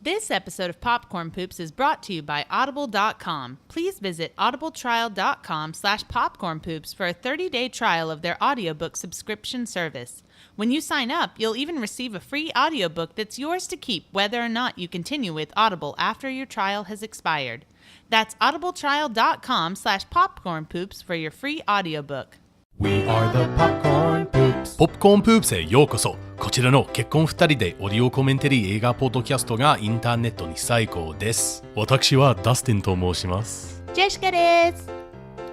This episode of Popcorn Poops is brought to you by Audible.com. Please visit audibletrial.com/popcornpoops for a 30-day trial of their audiobook subscription service. When you sign up, you'll even receive a free audiobook that's yours to keep whether or not you continue with Audible after your trial has expired. That's audibletrial.com/popcornpoops for your free audiobook. We are the Popcorn Poops. ポップコーンプープスへようこそ。こちらの結婚2人でオーディオコメンタリー映画ポッドキャストがインターネットに最高です。私はダスティンと申します。ジェシカです。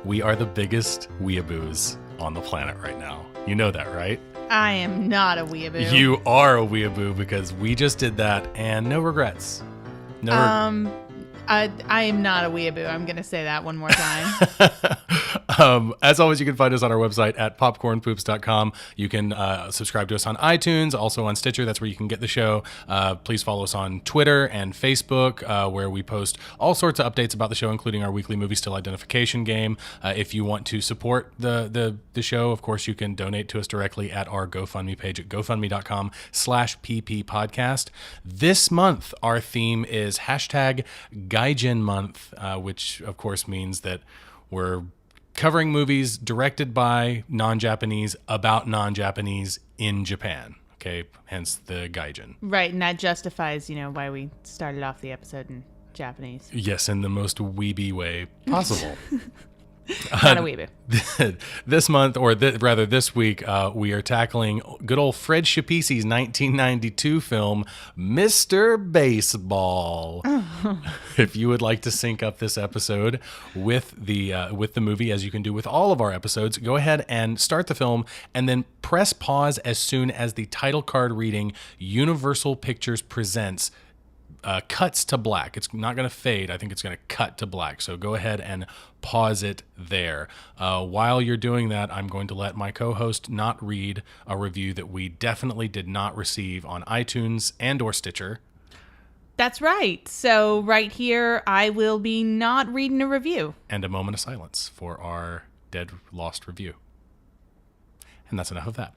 We are the biggest weeaboos on the planet right now. You know that, right? I am not a weeaboo. You are a weeaboo because we just did that and no regrets. I am not a weeaboo. I'm going to say that one more time. As always, you can find us on our website at popcornpoops.com. You can subscribe to us on iTunes, also on Stitcher. That's where you can get the show. Please follow us on Twitter and Facebook, where we post all sorts of updates about the show, including our weekly movie still identification game. If you want to support the show, of course, you can donate to us directly at our GoFundMe page at gofundme.com/pppodcast. This month, our theme is hashtag Gaijin Month, which, of course, means that we're covering movies directed by non-Japanese about non-Japanese in Japan. Okay, hence the Gaijin. Right, and that justifies, why we started off the episode in Japanese. Yes, in the most weeby way possible. Not a weeaboo. This month, or rather this week, we are tackling good old Fred Schapisi's 1992 film, Mr. Baseball. If you would like to sync up this episode with the movie, as you can do with all of our episodes, go ahead and start the film and then press pause as soon as the title card reading Universal Pictures Presents cuts to black. It's not going to fade. I think it's going to cut to black. So go ahead and pause it there. While you're doing that, I'm going to let my co-host not read a review that we definitely did not receive on iTunes and or Stitcher. That's right. So right here, I will be not reading a review. And a moment of silence for our dead lost review. And that's enough of that.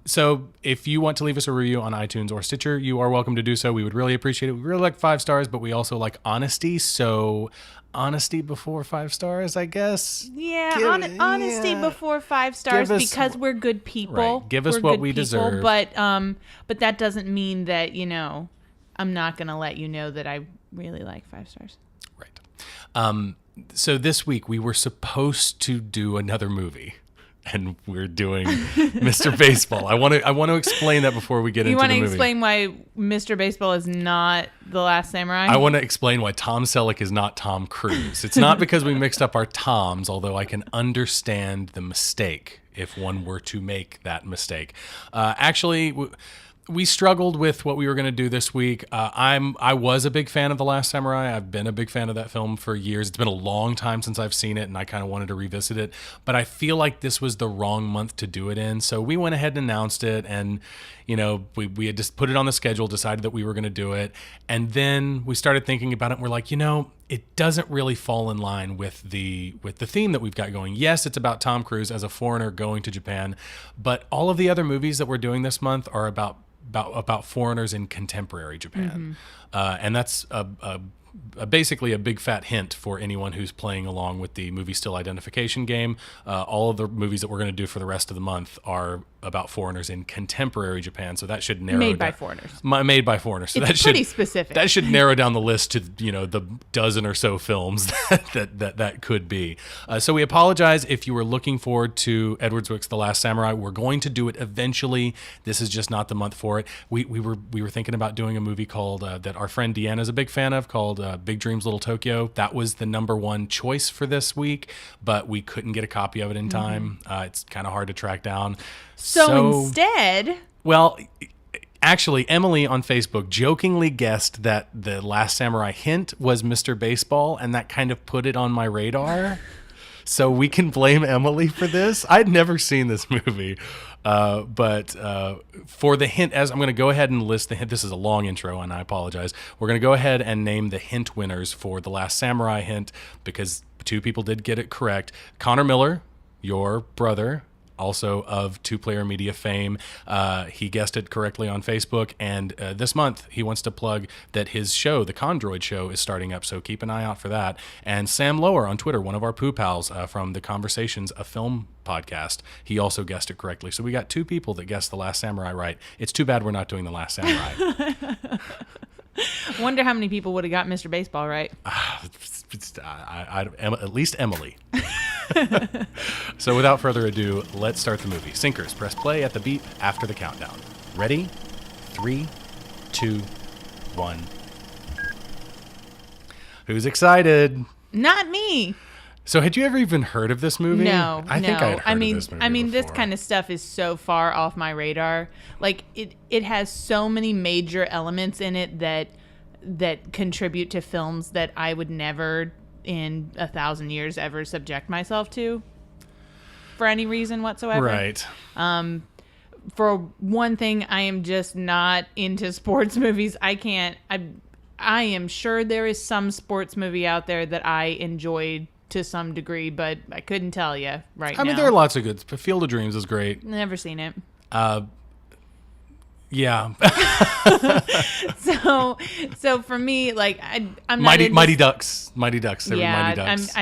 So if you want to leave us a review on iTunes or Stitcher, you are welcome to do so. We would really appreciate it. We really like 5 stars, but we also like honesty. So honesty before 5 stars, I guess. Yeah, honesty before 5 stars because we're good people. Right. Give us what we deserve. But that doesn't mean that, I'm not going to let you know that I really like 5 stars. Right. So this week we were supposed to do another movie. And we're doing Mr. Baseball. I want to explain that before we get into the movie. You want to explain why Mr. Baseball is not The Last Samurai? I want to explain why Tom Selleck is not Tom Cruise. It's not because we mixed up our Toms, although I can understand the mistake if one were to make that mistake. Actually, we struggled with what we were going to do this week. I was a big fan of The Last Samurai. I've been a big fan of that film for years. It's been a long time since I've seen it, and I kind of wanted to revisit it. But I feel like this was the wrong month to do it in. So we went ahead and announced it, and we had just put it on the schedule, decided that we were going to do it. And then we started thinking about it, and we're like, it doesn't really fall in line with the theme that we've got going. Yes, it's about Tom Cruise as a foreigner going to Japan, but all of the other movies that we're doing this month are about foreigners in contemporary Japan. And that's basically a big fat hint for anyone who's playing along with the movie still identification game. All of the movies that we're going to do for the rest of the month are about foreigners in contemporary Japan, so that should narrow made by foreigners. Made by foreigners. So it's pretty specific. That should narrow down the list to the dozen or so films that could be. So we apologize if you were looking forward to Edward Zwick's The Last Samurai. We're going to do it eventually. This is just not the month for it. We were thinking about doing a movie called that our friend Deanna is a big fan of, called Big Dreams Little Tokyo. That was the number one choice for this week, but we couldn't get a copy of it in time. It's kind of hard to track down. So instead... Well, actually, Emily on Facebook jokingly guessed that the Last Samurai hint was Mr. Baseball, and that kind of put it on my radar. So we can blame Emily for this. I'd never seen this movie. But for the hint, as I'm going to go ahead and list the hint, this is a long intro and I apologize. We're going to go ahead and name the hint winners for The Last Samurai hint because 2 people did get it correct. Connor Miller, your brother, also of Two Player Media fame. He guessed it correctly on Facebook, and this month he wants to plug that his show, The Condroid Show, is starting up, so keep an eye out for that. And Sam Lower on Twitter, one of our poo pals from the Conversations, a film podcast, he also guessed it correctly. So we got 2 people that guessed The Last Samurai right. It's too bad we're not doing The Last Samurai. Wonder how many people would have got Mr. Baseball right. At least Emily. So without further ado, let's start the movie. Sinkers, press play at the beep after the countdown. Ready? 3, 2, 1. Who's excited? Not me. So had you ever even heard of this movie? No, I think I had heard of this movie this before. kind of stuff is so far off my radar. Like it has so many major elements in it that contribute to films that I would never in 1,000 years ever subject myself to for any reason whatsoever. Right. For one thing, I am just not into sports movies. I am sure there is some sports movie out there that I enjoyed to some degree, but I couldn't tell you right now. I mean, there are lots of good. Field of Dreams is great. Never seen it. Yeah. So for me, like I'm not Mighty Ducks. Mighty Ducks. There were Mighty Ducks.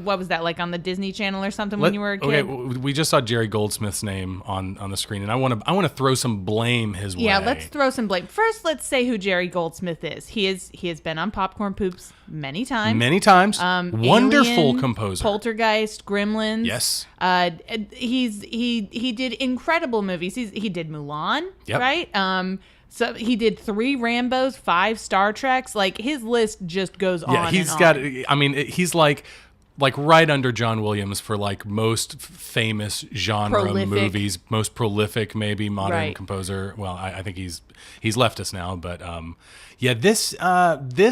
What was that, like on the Disney Channel or something when you were a kid? Okay, we just saw Jerry Goldsmith's name on the screen, and I want to throw some blame his way. Yeah, let's throw some blame. First, let's say who Jerry Goldsmith is. He has been on Popcorn Poops many times. Wonderful Alien, composer. Poltergeist, Gremlins. Yes. He did incredible movies. He did Mulan, yep. Right? So he did 3 Rambos, 5 Star Treks. Like his list just goes on. Yeah, he's and got. on. I mean, he's like right under John Williams for like most famous genre movies, most prolific maybe modern composer. Well, I think he's left us now, but yeah, this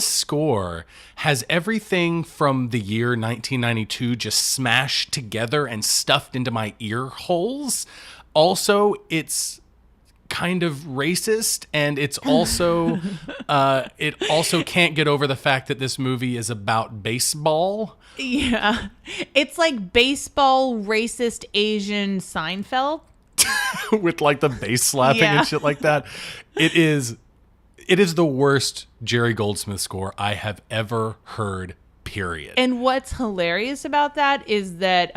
score has everything from the year 1992 just smashed together and stuffed into my ear holes. Also, it's kind of racist, and it's also it also can't get over the fact that this movie is about baseball. Yeah, it's like baseball racist Asian Seinfeld with like the bass slapping and shit like that. It is the worst Jerry Goldsmith score I have ever heard. Period. And what's hilarious about that is that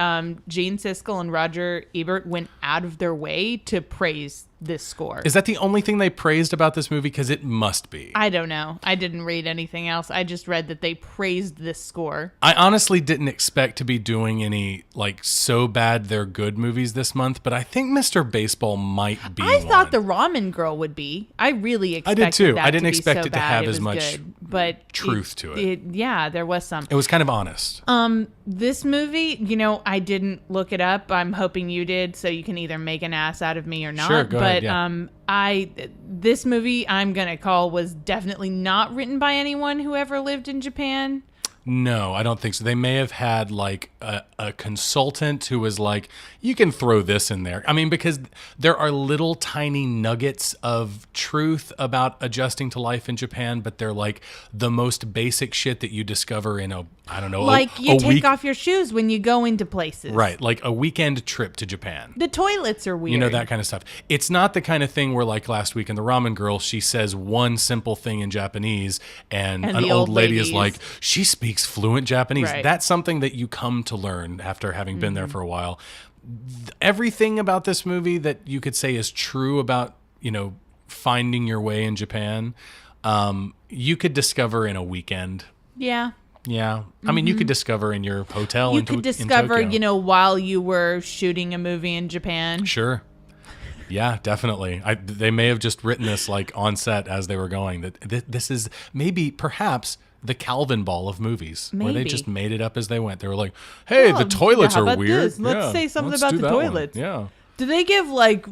Gene Siskel and Roger Ebert went out of their way to praise this score. Is that the only thing they praised about this movie? Because it must be. I don't know. I didn't read anything else. I just read that they praised this score. I honestly didn't expect to be doing any like so bad they're good movies this month, but I think Mr. Baseball might be. I thought The Ramen Girl would be. I really expected I did too. That I didn't to expect be so it to bad. have It as was much good, but truth to it. Yeah, there was some. It was kind of honest. This movie, I didn't look it up. I'm hoping you did, so you can either make an ass out of me or not. Sure, go ahead, this movie I'm gonna call was definitely not written by anyone who ever lived in Japan. No, I don't think so. They may have had like a consultant who was like, you can throw this in there. I mean, because there are little tiny nuggets of truth about adjusting to life in Japan, but they're like the most basic shit that you discover in you take off your shoes when you go into places. Right, like a weekend trip to Japan. The toilets are weird. That kind of stuff. It's not the kind of thing where like last week in The Ramen Girl, she says one simple thing in Japanese and an old lady is like, she speaks fluent Japanese. Right. That's something that you come to learn after having been there for a while. Everything about this movie that you could say is true about, finding your way in Japan, you could discover in a weekend. Yeah. Yeah. I mean, you could discover in your hotel. You could discover, while you were shooting a movie in Japan. Sure. Yeah, definitely. They may have just written this like on set as they were going. That this is perhaps the Calvin Ball of movies, where they just made it up as they went. They were like, "Hey, the toilets are weird. Let's say something about the toilets." Yeah. Do they give like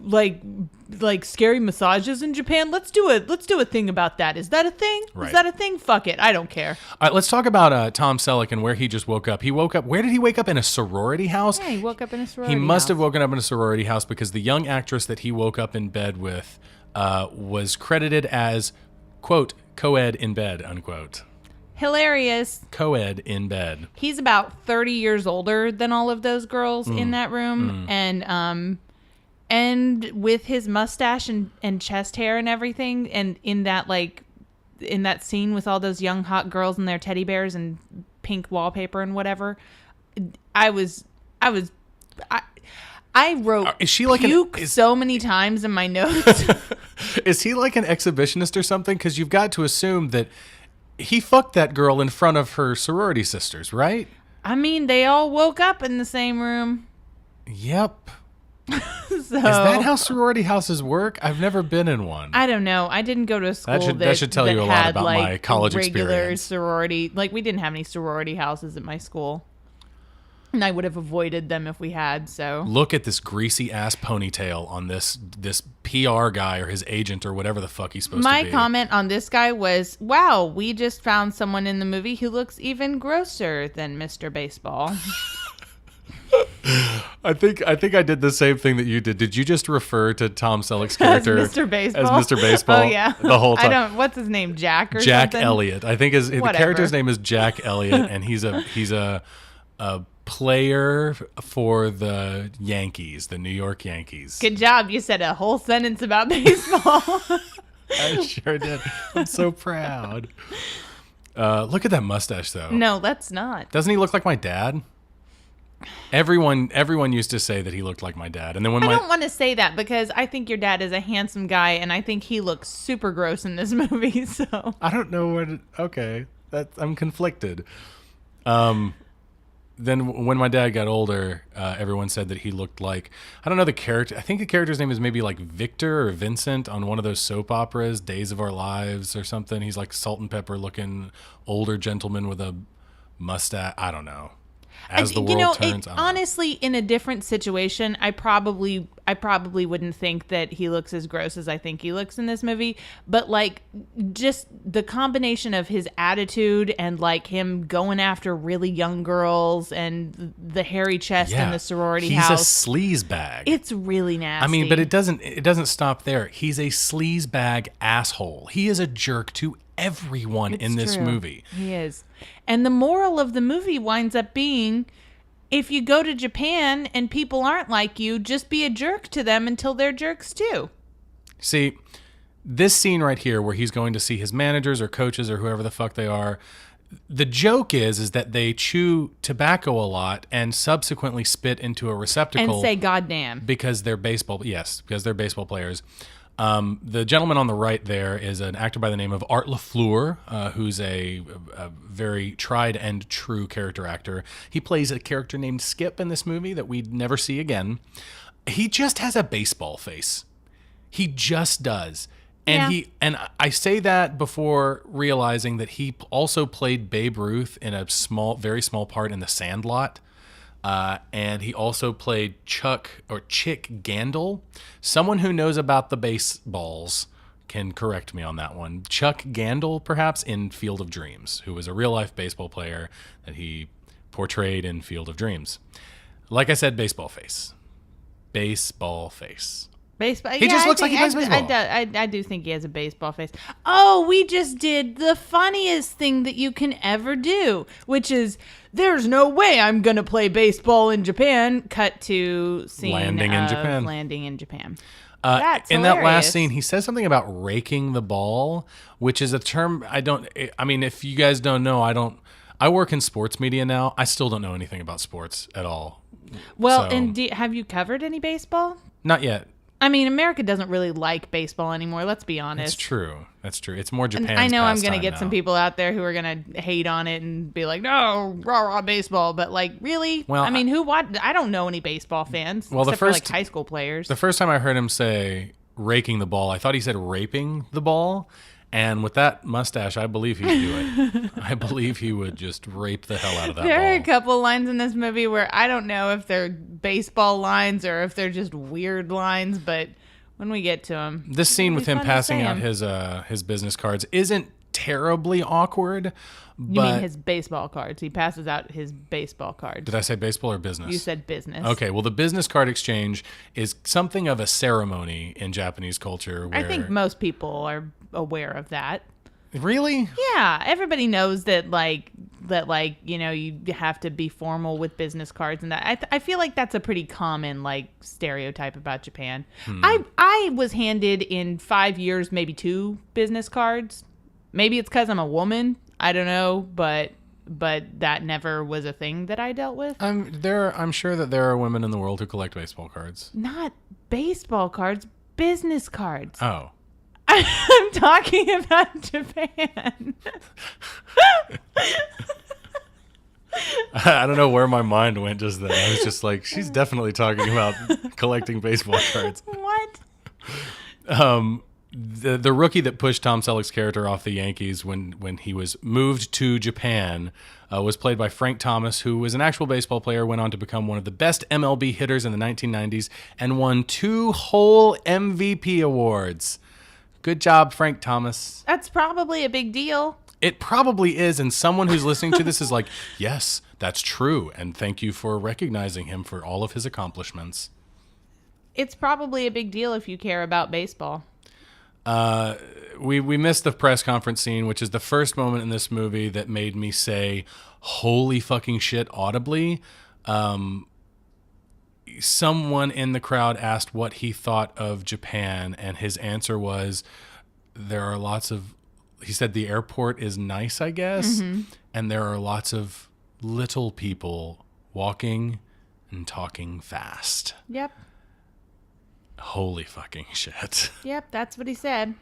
scary massages in Japan? Let's do a thing about that. Is that a thing? Right. Is that a thing? Fuck it. I don't care. All right, let's talk about Tom Selleck and where he just woke up. Where did he wake up? In a sorority house? Yeah, he woke up in a sorority house. He must have woken up in a sorority house because the young actress that he woke up in bed with was credited as, quote, co-ed in bed, unquote. Hilarious. Co-ed in bed. He's about 30 years older than all of those girls in that room. And with his mustache and chest hair and everything, and in that scene with all those young hot girls and their teddy bears and pink wallpaper and whatever, I wrote Is she like puke so many times in my notes. Is he like an exhibitionist or something? Because you've got to assume that he fucked that girl in front of her sorority sisters, right? I mean, they all woke up in the same room. Yep. So, Is that how sorority houses work? I've never been in one. I don't know. I didn't go to a school that should tell you a lot had, about like, my college regular experience. sorority. Like, we didn't have any sorority houses at my school. And I would have avoided them if we had, so. Look at this greasy ass ponytail on this PR guy or his agent or whatever the fuck he's supposed to be. My comment on this guy was, wow, we just found someone in the movie who looks even grosser than Mr. Baseball. I think I did the same thing that you did. Did you just refer to Tom Selleck's character as Mr. Baseball? As Mr. Baseball? Oh, yeah. The whole time. What's his name? Jack or Jack something? Elliott. I think the Whatever. character's name is Jack Elliott, and he's a player for the Yankees, the New York Yankees. Good job. You said a whole sentence about baseball. I sure did. I'm so proud. Look at that mustache, though. No, let's not. Doesn't he look like my dad? Everyone used to say that he looked like my dad, and then when I don't want to say that because I think your dad is a handsome guy, and I think he looks super gross in this movie. So I don't know what. Okay, I'm conflicted. Then when my dad got older, everyone said that he looked like, I don't know the character. I think the character's name is maybe like Victor or Vincent on one of those soap operas, Days of Our Lives or something. He's like salt and pepper looking older gentleman with a mustache. I don't know. As the world turns, honestly, in a different situation, I probably wouldn't think that he looks as gross as I think he looks in this movie. But like, just the combination of his attitude and like him going after really young girls and the hairy chest in the sorority house. He's a sleazebag. It's really nasty. I mean, but it doesn't stop there. He's a sleazebag asshole. He is a jerk to everyone in this movie. He is. And the moral of the movie winds up being, if you go to Japan and people aren't like you, just be a jerk to them until they're jerks too. See, this scene right here where he's going to see his managers or coaches or whoever the fuck they are, the joke is that they chew tobacco a lot and subsequently spit into a receptacle. And say goddamn. Because they're baseball players. The gentleman on the right there is an actor by the name of Art LaFleur, who's a very tried and true character actor. He plays a character named Skip in this movie that we'd never see again. He just has a baseball face. He just does. And I say that before realizing that he also played Babe Ruth in a very small part in The Sandlot. And he also played Chick Gandil. Someone who knows about the baseballs can correct me on that one. Chuck Gandil, perhaps, in Field of Dreams, who was a real-life baseball player that he portrayed in Field of Dreams. Like I said, baseball face. Baseball face. Baseball. He just looks like he plays baseball. I do think he has a baseball face. Oh, we just did the funniest thing that you can ever do, which is, there's no way I'm going to play baseball in Japan. Cut to scene landing in Japan. Landing in Japan. That's in that last scene, he says something about raking the ball, which is a term if you guys don't know, I work in sports media now. I still don't know anything about sports at all. Well, and have you covered any baseball? Not yet. I mean, America doesn't really like baseball anymore. Let's be honest. That's true. It's more Japan's I know I'm going to get now. some people out there who are going to hate on it and be like, no, rah baseball. But like, really? Well, I mean, I don't know any baseball fans except for like high school players. The first time I heard him say raking the ball, I thought he said raping the ball. And with that mustache, I believe he'd do it. I believe he would just rape the hell out of that ball. There are a couple lines in this movie where I don't know if they're baseball lines or if they're just weird lines, but when we get to them. This scene with him passing out his business cards isn't terribly awkward. But you mean his baseball cards? He passes out his baseball cards. Did I say baseball or business? You said business. Okay, well, the business card exchange is something of a ceremony in Japanese culture. Where I think most people are aware of that. Really? Yeah, everybody knows that you have to be formal with business cards and that. I feel like that's a pretty common stereotype about Japan. I was handed in 5 years maybe 2 business cards. Maybe it's because I'm a woman. I don't know, but that never was a thing that I dealt with. I'm sure that there are women in the world who collect baseball cards. Not baseball cards, business cards. Oh. I'm talking about Japan. I don't know where my mind went just then. I was just like, she's definitely talking about collecting baseball cards. What? The rookie that pushed Tom Selleck's character off the Yankees when he was moved to Japan was played by Frank Thomas, who was an actual baseball player, went on to become one of the best MLB hitters in the 1990s, and won 2 whole MVP awards. Good job, Frank Thomas. That's probably a big deal. It probably is, and someone who's listening to this is like, yes, that's true, and thank you for recognizing him for all of his accomplishments. It's probably a big deal if you care about baseball. We missed the press conference scene, which is the first moment in this movie that made me say, holy fucking shit, audibly. Someone in the crowd asked what he thought of Japan, and his answer was, he said the airport is nice, I guess, and there are lots of little people walking and talking fast. Yep. Holy fucking shit. Yep, that's what he said.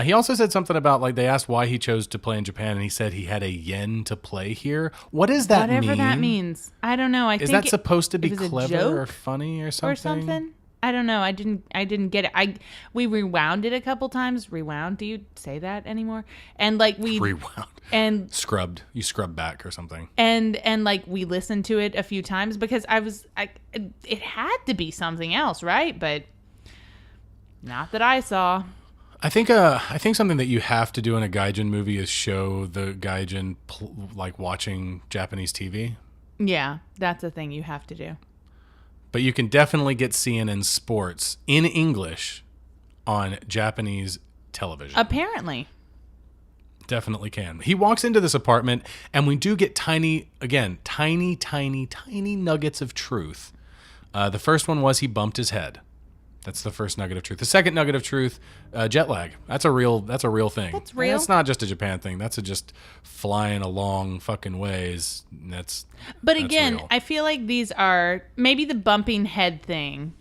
He also said something about, they asked why he chose to play in Japan, and he said he had a yen to play here. What does that mean? Whatever that means. I don't know. Is that supposed to be clever or funny or something? Or something? I don't know. I didn't get it. We rewound it a couple times. Rewound? Do you say that anymore? And we rewound and scrubbed. You scrubbed back or something. And we listened to it a few times because it had to be something else, right? But not that I saw. I think something that you have to do in a gaijin movie is show the gaijin watching Japanese TV. Yeah, that's a thing you have to do. But you can definitely get CNN Sports in English on Japanese television. Apparently. Definitely can. He walks into this apartment, and we do get tiny nuggets of truth. The first one was he bumped his head. That's the first nugget of truth. The second nugget of truth, jet lag. That's a real thing. That's real. And that's not just a Japan thing. That's just flying a long fucking ways. But again, real. I feel like these are maybe the bumping head thing.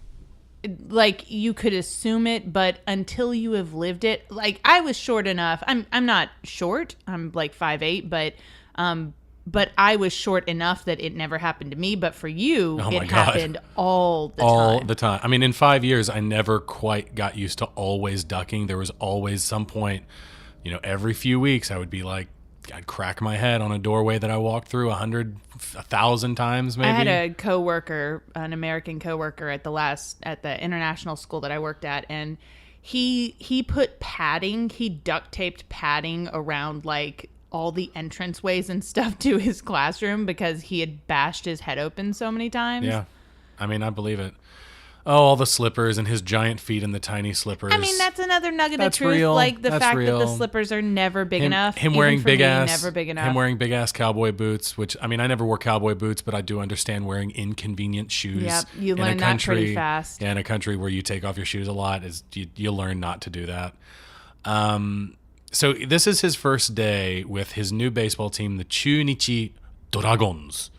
You could assume it, but until you have lived it, I was short enough. I'm not short. I'm 5'8", but I was short enough that it never happened to me. But for you, it happened all the time. All the time. I mean, in 5 years, I never quite got used to always ducking. There was always some point, every few weeks, I would be I'd crack my head on a doorway that I walked through 1,000 times, maybe. I had a coworker, an American coworker at the international school that I worked at, and he put padding, he duct taped padding around all the entranceways and stuff to his classroom because he had bashed his head open so many times. Yeah. I mean, I believe it. Oh, all the slippers and his giant feet in the tiny slippers. I mean, that's another nugget of truth. Real. The fact that the slippers are never big enough. Him wearing big ass. Never big enough. Him wearing big ass cowboy boots, which, I mean, I never wore cowboy boots, but I do understand wearing inconvenient shoes. Yep, you learn that pretty fast. Yeah, in a country where you take off your shoes a lot, you learn not to do that. So this is his first day with his new baseball team, the Chunichi Dragons,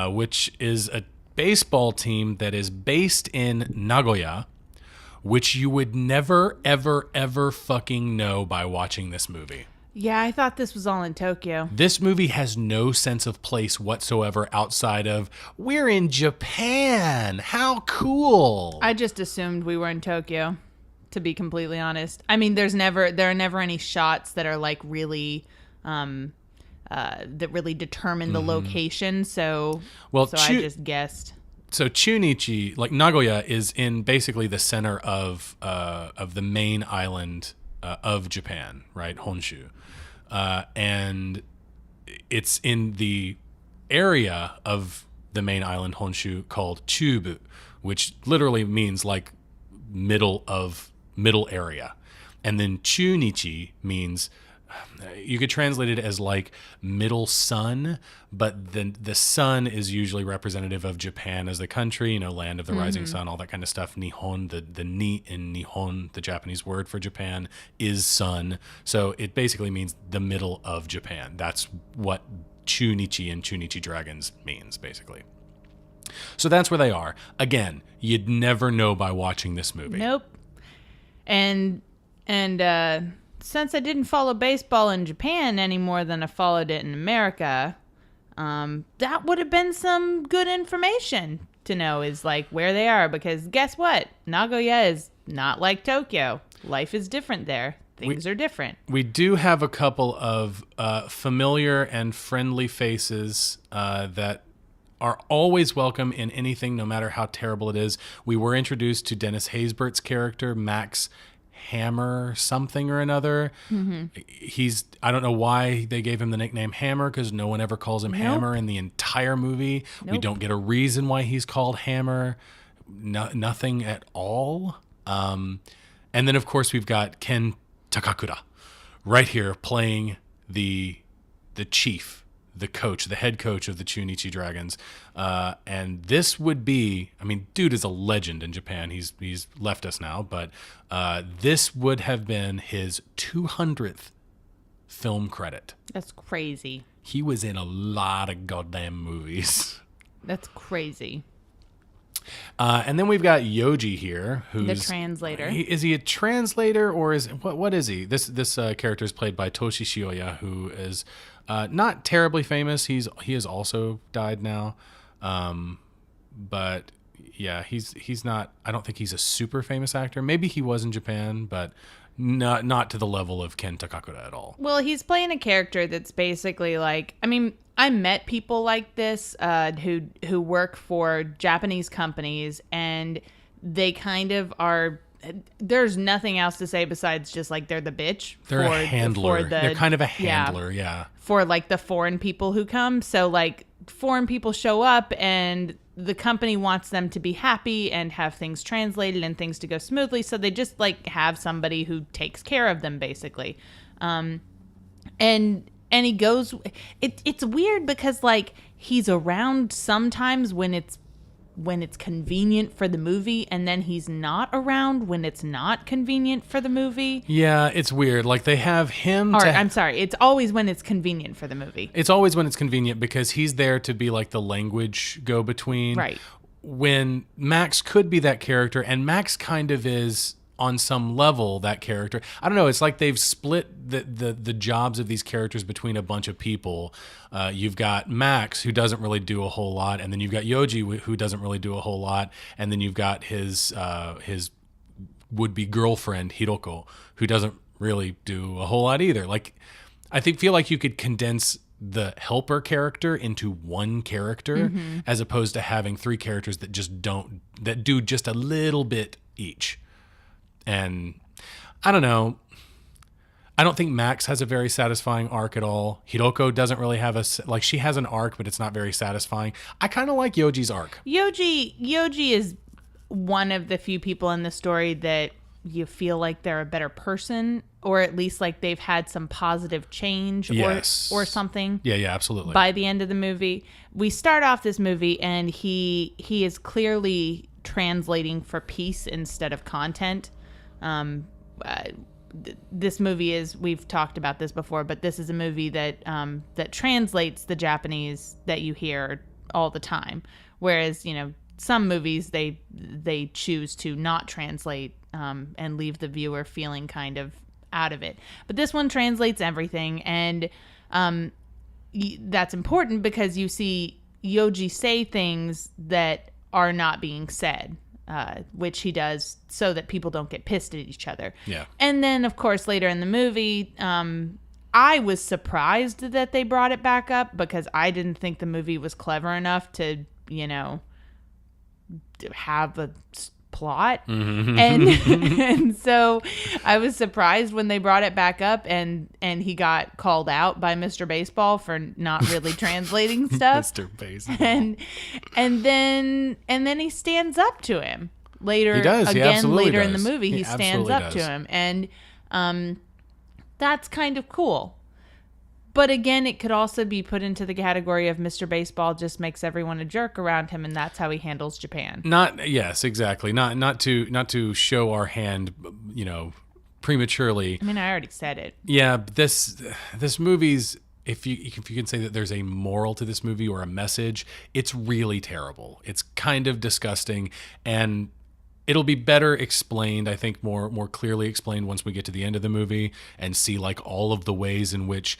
which is a baseball team that is based in Nagoya, which you would never, ever, ever fucking know by watching this movie. Yeah, I thought this was all in Tokyo. This movie has no sense of place whatsoever outside of, we're in Japan. How cool. I just assumed we were in Tokyo, to be completely honest. I mean, there are never any shots that are really that really determine the location. So I just guessed. So Chunichi, Nagoya, is in basically the center of the main island of Japan, right? Honshu, and it's in the area of the main island Honshu called Chubu, which literally means middle area, and then Chunichi means you could translate it as like middle sun, but then the sun is usually representative of Japan as the country, land of the rising sun, all that kind of stuff. Nihon, the ni in Nihon, the Japanese word for Japan, is sun. So it basically means the middle of Japan. That's what Chunichi and Chunichi Dragons means, basically. So that's where they are. Again, you'd never know by watching this movie. Nope. And since I didn't follow baseball in Japan any more than I followed it in America, that would have been some good information to know, is like where they are. Because guess what? Nagoya is not like Tokyo. Life is different there. Things are different. We do have a couple of familiar and friendly faces that are always welcome in anything, no matter how terrible it is. We were introduced to Dennis Haysbert's character, Max Hammer something or another. I don't know why they gave him the nickname Hammer, because no one ever calls him Hammer in the entire movie. We don't get a reason why he's called Hammer. Nothing at all. And then, of course, we've got Ken Takakura right here playing the chief, the coach, the head coach of the Chunichi Dragons. And this would be, dude is a legend in Japan. He's left us now, but this would have been his 200th film credit. That's crazy. He was in a lot of goddamn movies. That's crazy. And then we've got Yoji here, who's the translator. Is he a translator, or is what is he? This character is played by Toshi Shioya, who is not terribly famous. He has also died now, but yeah, he's not. I don't think he's a super famous actor. Maybe he was in Japan, but not to the level of Ken Takakura at all. Well, he's playing a character that's basically like, I met people like this who work for Japanese companies, and they kind of are. There's nothing else to say besides just like they're the bitch. They're a handler. They're kind of a handler, yeah. For like the foreign people who come. So like foreign people show up and the company wants them to be happy and have things translated and things to go smoothly. So they just like have somebody who takes care of them, basically. And he goes, it's weird because like he's around sometimes when it's convenient for the movie, and then he's not around when it's not convenient for the movie. Yeah, it's weird. Like they have him. I'm sorry. It's always when it's convenient for the movie. It's always when it's convenient because he's there to be like the language go-between. Right. When Max could be that character, and Max kind of is on some level that character. I don't know. It's like they've split the jobs of these characters between a bunch of people. You've got Max, who doesn't really do a whole lot, and then you've got Yoji, who doesn't really do a whole lot, and then you've got his would-be girlfriend Hiroko, who doesn't really do a whole lot either. Like, feel like you could condense the helper character into one character, as opposed to having three characters that do just a little bit each. And I don't know. I don't think Max has a very satisfying arc at all. Hiroko doesn't really have she has an arc, but it's not very satisfying. I kind of like Yoji's arc. Yoji is one of the few people in the story that you feel like they're a better person, or at least like they've had some positive change or something. Yeah, absolutely. By the end of the movie, we start off this movie and he is clearly translating for peace instead of content. This movie is, we've talked about this before, but this is a movie that translates the Japanese that you hear all the time. Whereas, some movies they choose to not translate and leave the viewer feeling kind of out of it. But this one translates everything, and that's important because you see Yoji say things that are not being said. Which he does so that people don't get pissed at each other. Yeah. And then, of course, later in the movie, I was surprised that they brought it back up because I didn't think the movie was clever enough to, have a plot. And so I was surprised when they brought it back up and he got called out by Mr. Baseball for not really translating stuff. Mr. Baseball. And then he stands up to him later. He does. Again, later in the movie, he stands up to him. And that's kind of cool. But again, it could also be put into the category of Mr. Baseball just makes everyone a jerk around him, and that's how he handles Japan. Yes, exactly. Not to show our hand, prematurely. I mean, I already said it. Yeah, this movie's, if you can say that there's a moral to this movie or a message, it's really terrible. It's kind of disgusting, and it'll be better explained, I think, more clearly explained once we get to the end of the movie and see like all of the ways in which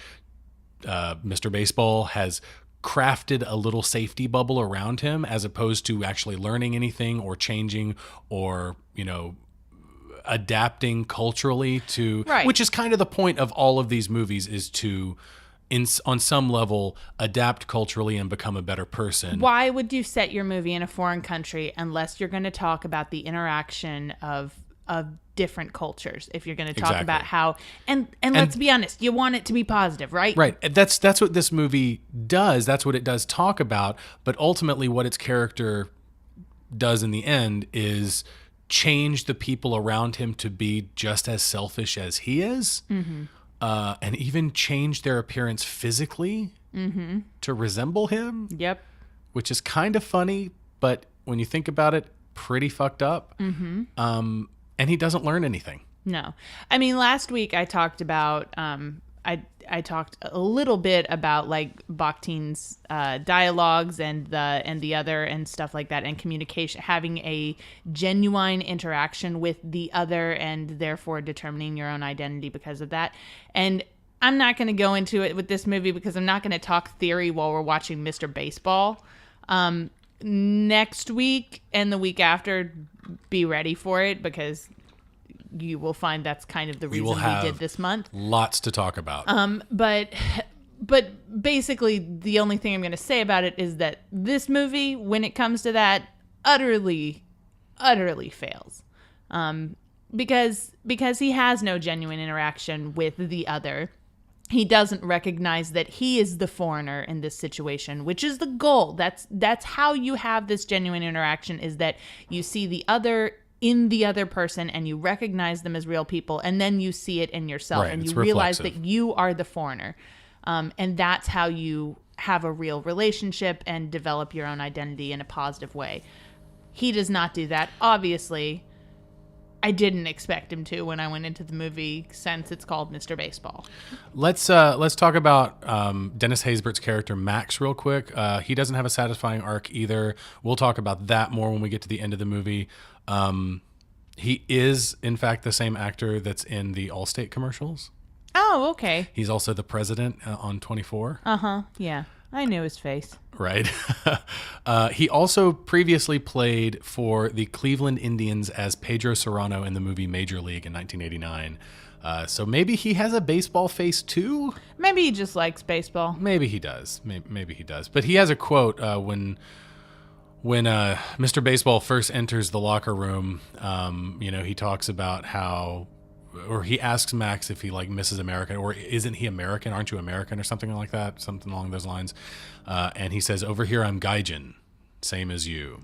Mr. Baseball has crafted a little safety bubble around him, as opposed to actually learning anything or changing or adapting culturally to, right. Which is kind of the point of all of these movies, is to on some level adapt culturally and become a better person. Why would you set your movie in a foreign country unless you're going to talk about the interaction of different cultures? If you're going to talk about how, and let's be honest, you want it to be positive, right? Right. That's what this movie does. That's what it does talk about. But ultimately what its character does in the end is change the people around him to be just as selfish as he is. Mm-hmm. And even change their appearance physically to resemble him. Yep. Which is kind of funny, but when you think about it, pretty fucked up. Mm-hmm. And he doesn't learn anything. No. I mean, last week I talked about, I talked a little bit about like Bakhtin's dialogues and the other and stuff like that, and communication, having a genuine interaction with the other, and therefore determining your own identity because of that. And I'm not going to go into it with this movie because I'm not going to talk theory while we're watching Mr. Baseball. Next week and the week after, be ready for it, because you will find that's kind of the reason we did this month. Lots to talk about. But basically the only thing I'm going to say about it is that this movie, when it comes to that, utterly fails. Because he has no genuine interaction with the other. He doesn't recognize that he is the foreigner in this situation, which is the goal. That's how you have this genuine interaction, is that you see the other in the other person and you recognize them as real people, and then you see it in yourself, right, and you realize that you are the foreigner. And that's how you have a real relationship and develop your own identity in a positive way. He does not do that. Obviously, I didn't expect him to when I went into the movie, since it's called Mr. Baseball. Let's talk about Dennis Haysbert's character Max real quick. He doesn't have a satisfying arc either. We'll talk about that more when we get to the end of the movie. He is, in fact, the same actor that's in the Allstate commercials. Oh, okay. He's also the president on 24. Uh-huh, yeah. I knew his face. Right. He also previously played for the Cleveland Indians as Pedro Serrano in the movie Major League in 1989. So maybe he has a baseball face too? Maybe he just likes baseball. Maybe he does. Maybe he does. But he has a quote when Mr. Baseball first enters the locker room. He talks about how, or he asks Max if he misses America, or isn't he American? Aren't you American, or something like that? Something along those lines. And he says, "Over here, I'm Gaijin, same as you."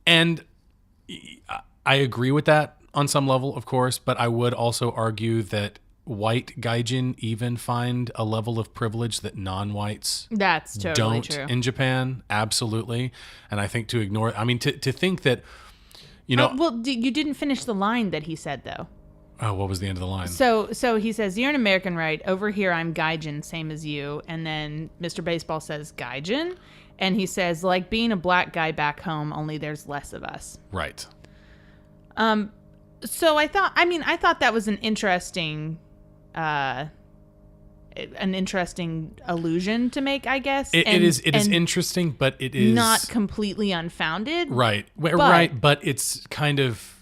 And I agree with that on some level, of course, but I would also argue that white Gaijin even find a level of privilege that non-whites That's totally don't true. in Japan. Absolutely. And I think to ignore, to think that, well, you didn't finish the line that he said, though. Oh, what was the end of the line? So he says, "You're an American, right? Over here, I'm Gaijin, same as you." And then Mr. Baseball says, "Gaijin?" And he says, "Like being a black guy back home, only there's less of us." Right. So I thought that was an interesting allusion to make, I guess. It is interesting, but it is not completely unfounded. Right. Right. But it's kind of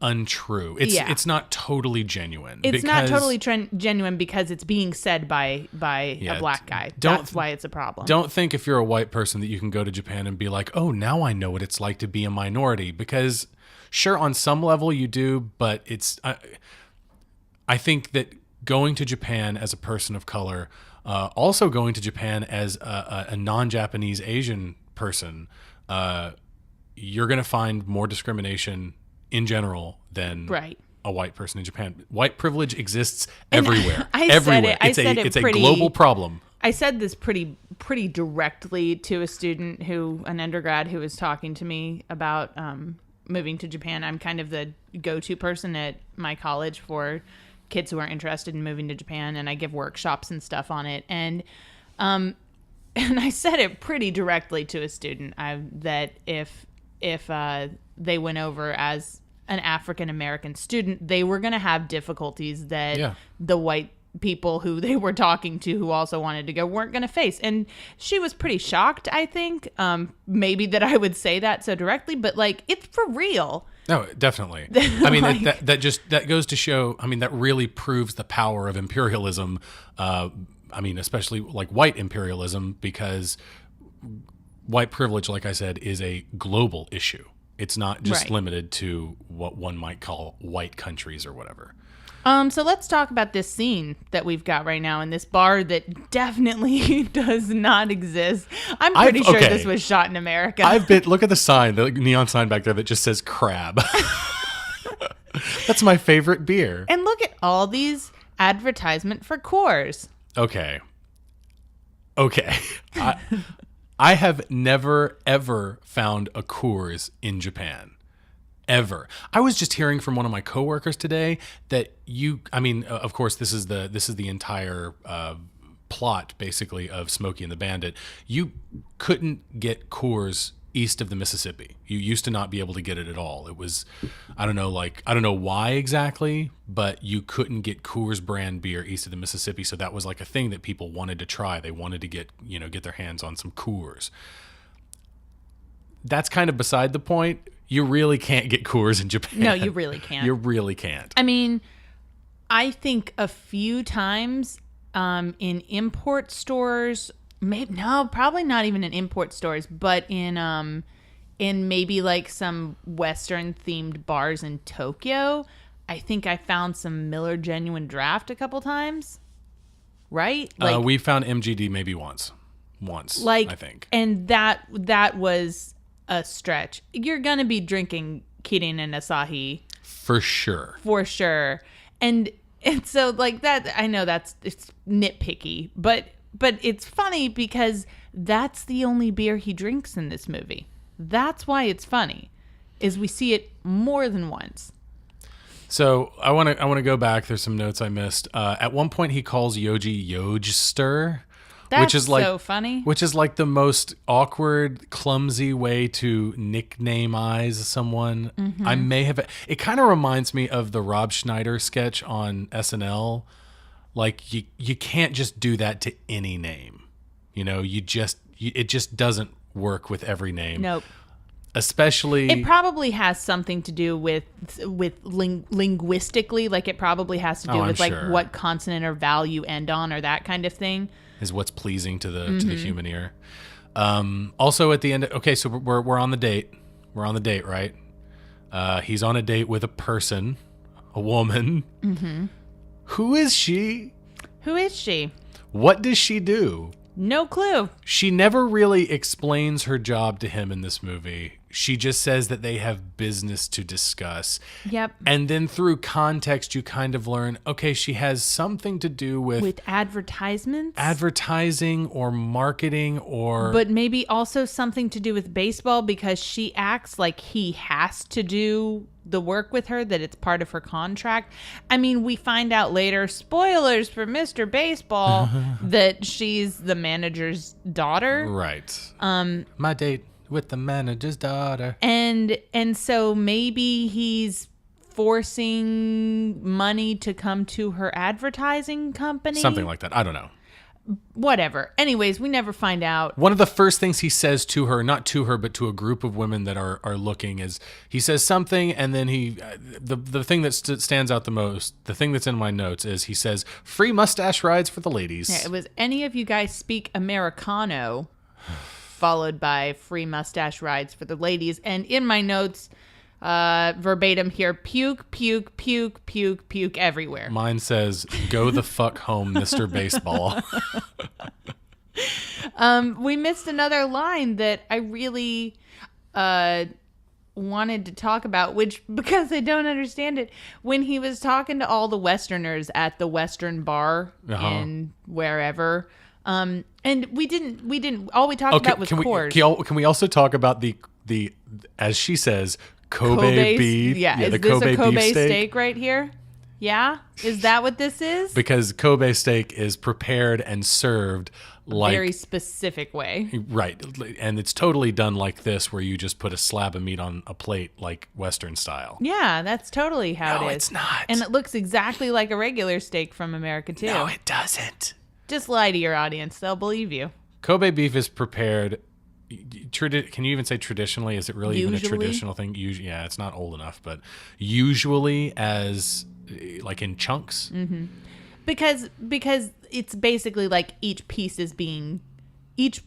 untrue. It's not totally genuine. It's not totally genuine because it's being said by a black guy. That's why it's a problem. Don't think if you're a white person that you can go to Japan and be like, "Oh, now I know what it's like to be a minority," because sure, on some level you do, but it's I think that going to Japan as a person of color, also going to Japan as a non-Japanese Asian person, you're going to find more discrimination in general than a white person in Japan. White privilege exists everywhere. I everywhere. said it It's pretty- a global problem. I said this pretty directly to a student an undergrad who was talking to me about moving to Japan. I'm kind of the go-to person at my college for kids who are interested in moving to Japan, and I give workshops and stuff on it. And I said it pretty directly to a student that if they went over as an African American student, they were going to have difficulties that the white people who they were talking to who also wanted to go weren't going to face. And she was pretty shocked, I think, maybe that I would say that so directly, but like, it's for real. No, definitely. I mean, that goes to show, I mean, that really proves the power of imperialism. I mean, especially like white imperialism, because white privilege, like I said, is a global issue. It's not just limited to what one might call white countries or whatever. So let's talk about this scene that we've got right now in this bar that definitely does not exist. I'm pretty sure this was shot in America. Look at the sign, the neon sign back there that just says crab. That's my favorite beer. And look at all these advertisement for Coors. Okay. I have never, ever found a Coors in Japan. Ever. I was just hearing from one of my coworkers today that of course, this is the entire plot, basically, of Smokey and the Bandit. You couldn't get Coors east of the Mississippi. You used to not be able to get it at all. It was, I don't know why exactly, but you couldn't get Coors brand beer east of the Mississippi. So that was like a thing that people wanted to try. They wanted to get their hands on some Coors. That's kind of beside the point. You really can't get Coors in Japan. No, you really can't. You really can't. I mean, I think a few times in import stores, probably not even in import stores, but in maybe like some Western themed bars in Tokyo, I think I found some Miller Genuine Draft a couple times. Right? Like, we found MGD maybe once, I think. And that was a stretch. You're gonna be drinking Kirin and Asahi for sure. And so like that, I know it's nitpicky, but it's funny because that's the only beer he drinks in this movie. That's why it's funny, is we see it more than once. So I want to go back. There's some notes I missed. At one point he calls Yoji Yojster. That's so funny. Which is like the most awkward, clumsy way to nicknameize someone. Mm-hmm. It kind of reminds me of the Rob Schneider sketch on SNL. Like you can't just do that to any name. It just doesn't work with every name. Nope. Especially, it probably has something to do with linguistically. Like it probably has to do with like what consonant or vowel you end on or that kind of thing. Is what's pleasing to the human ear. Also at the end, so we're on the date. We're on the date, right? He's on a date with a woman. Mm-hmm. Who is she? What does she do? No clue. She never really explains her job to him in this movie. She just says that they have business to discuss. Yep. And then through context, you kind of learn, she has something to do with advertisements, advertising or marketing, but maybe also something to do with baseball, because she acts like he has to do the work with her, that it's part of her contract. I mean, we find out later, spoilers for Mr. Baseball, that she's the manager's daughter. Right. My date with the manager's daughter. And so maybe he's forcing money to come to her advertising company. Something like that. I don't know. Whatever. Anyways, we never find out. One of the first things he says to her, not to her, but to a group of women that are looking, is he says something, and then the thing that stands out the most, the thing that's in my notes, is he says, "Free mustache rides for the ladies." Yeah, it was, "Any of you guys speak Americano?" followed by "free mustache rides for the ladies." And in my notes, verbatim here, puke, puke, puke, puke, puke everywhere. Mine says, "Go the fuck home, Mr. Baseball." We missed another line that I really wanted to talk about, which, because I don't understand it, when he was talking to all the Westerners at the Western bar in wherever, and we didn't, all we talked about was Coors. Can we also talk about the as she says, Kobe beef? Yeah, is the this Kobe a Kobe beef steak right here? Yeah? Is that what this is? Because Kobe steak is prepared and served like very specific way. Right. And it's totally done like this, where you just put a slab of meat on a plate like Western style. Yeah, that's totally how it is. No, it's not. And it looks exactly like a regular steak from America, too. No, it doesn't. Just lie to your audience. They'll believe you. Kobe beef is prepared. Can you even say traditionally? Is it really even a traditional thing? Yeah, it's not old enough, but usually as like in chunks. Mm-hmm. Because it's basically like each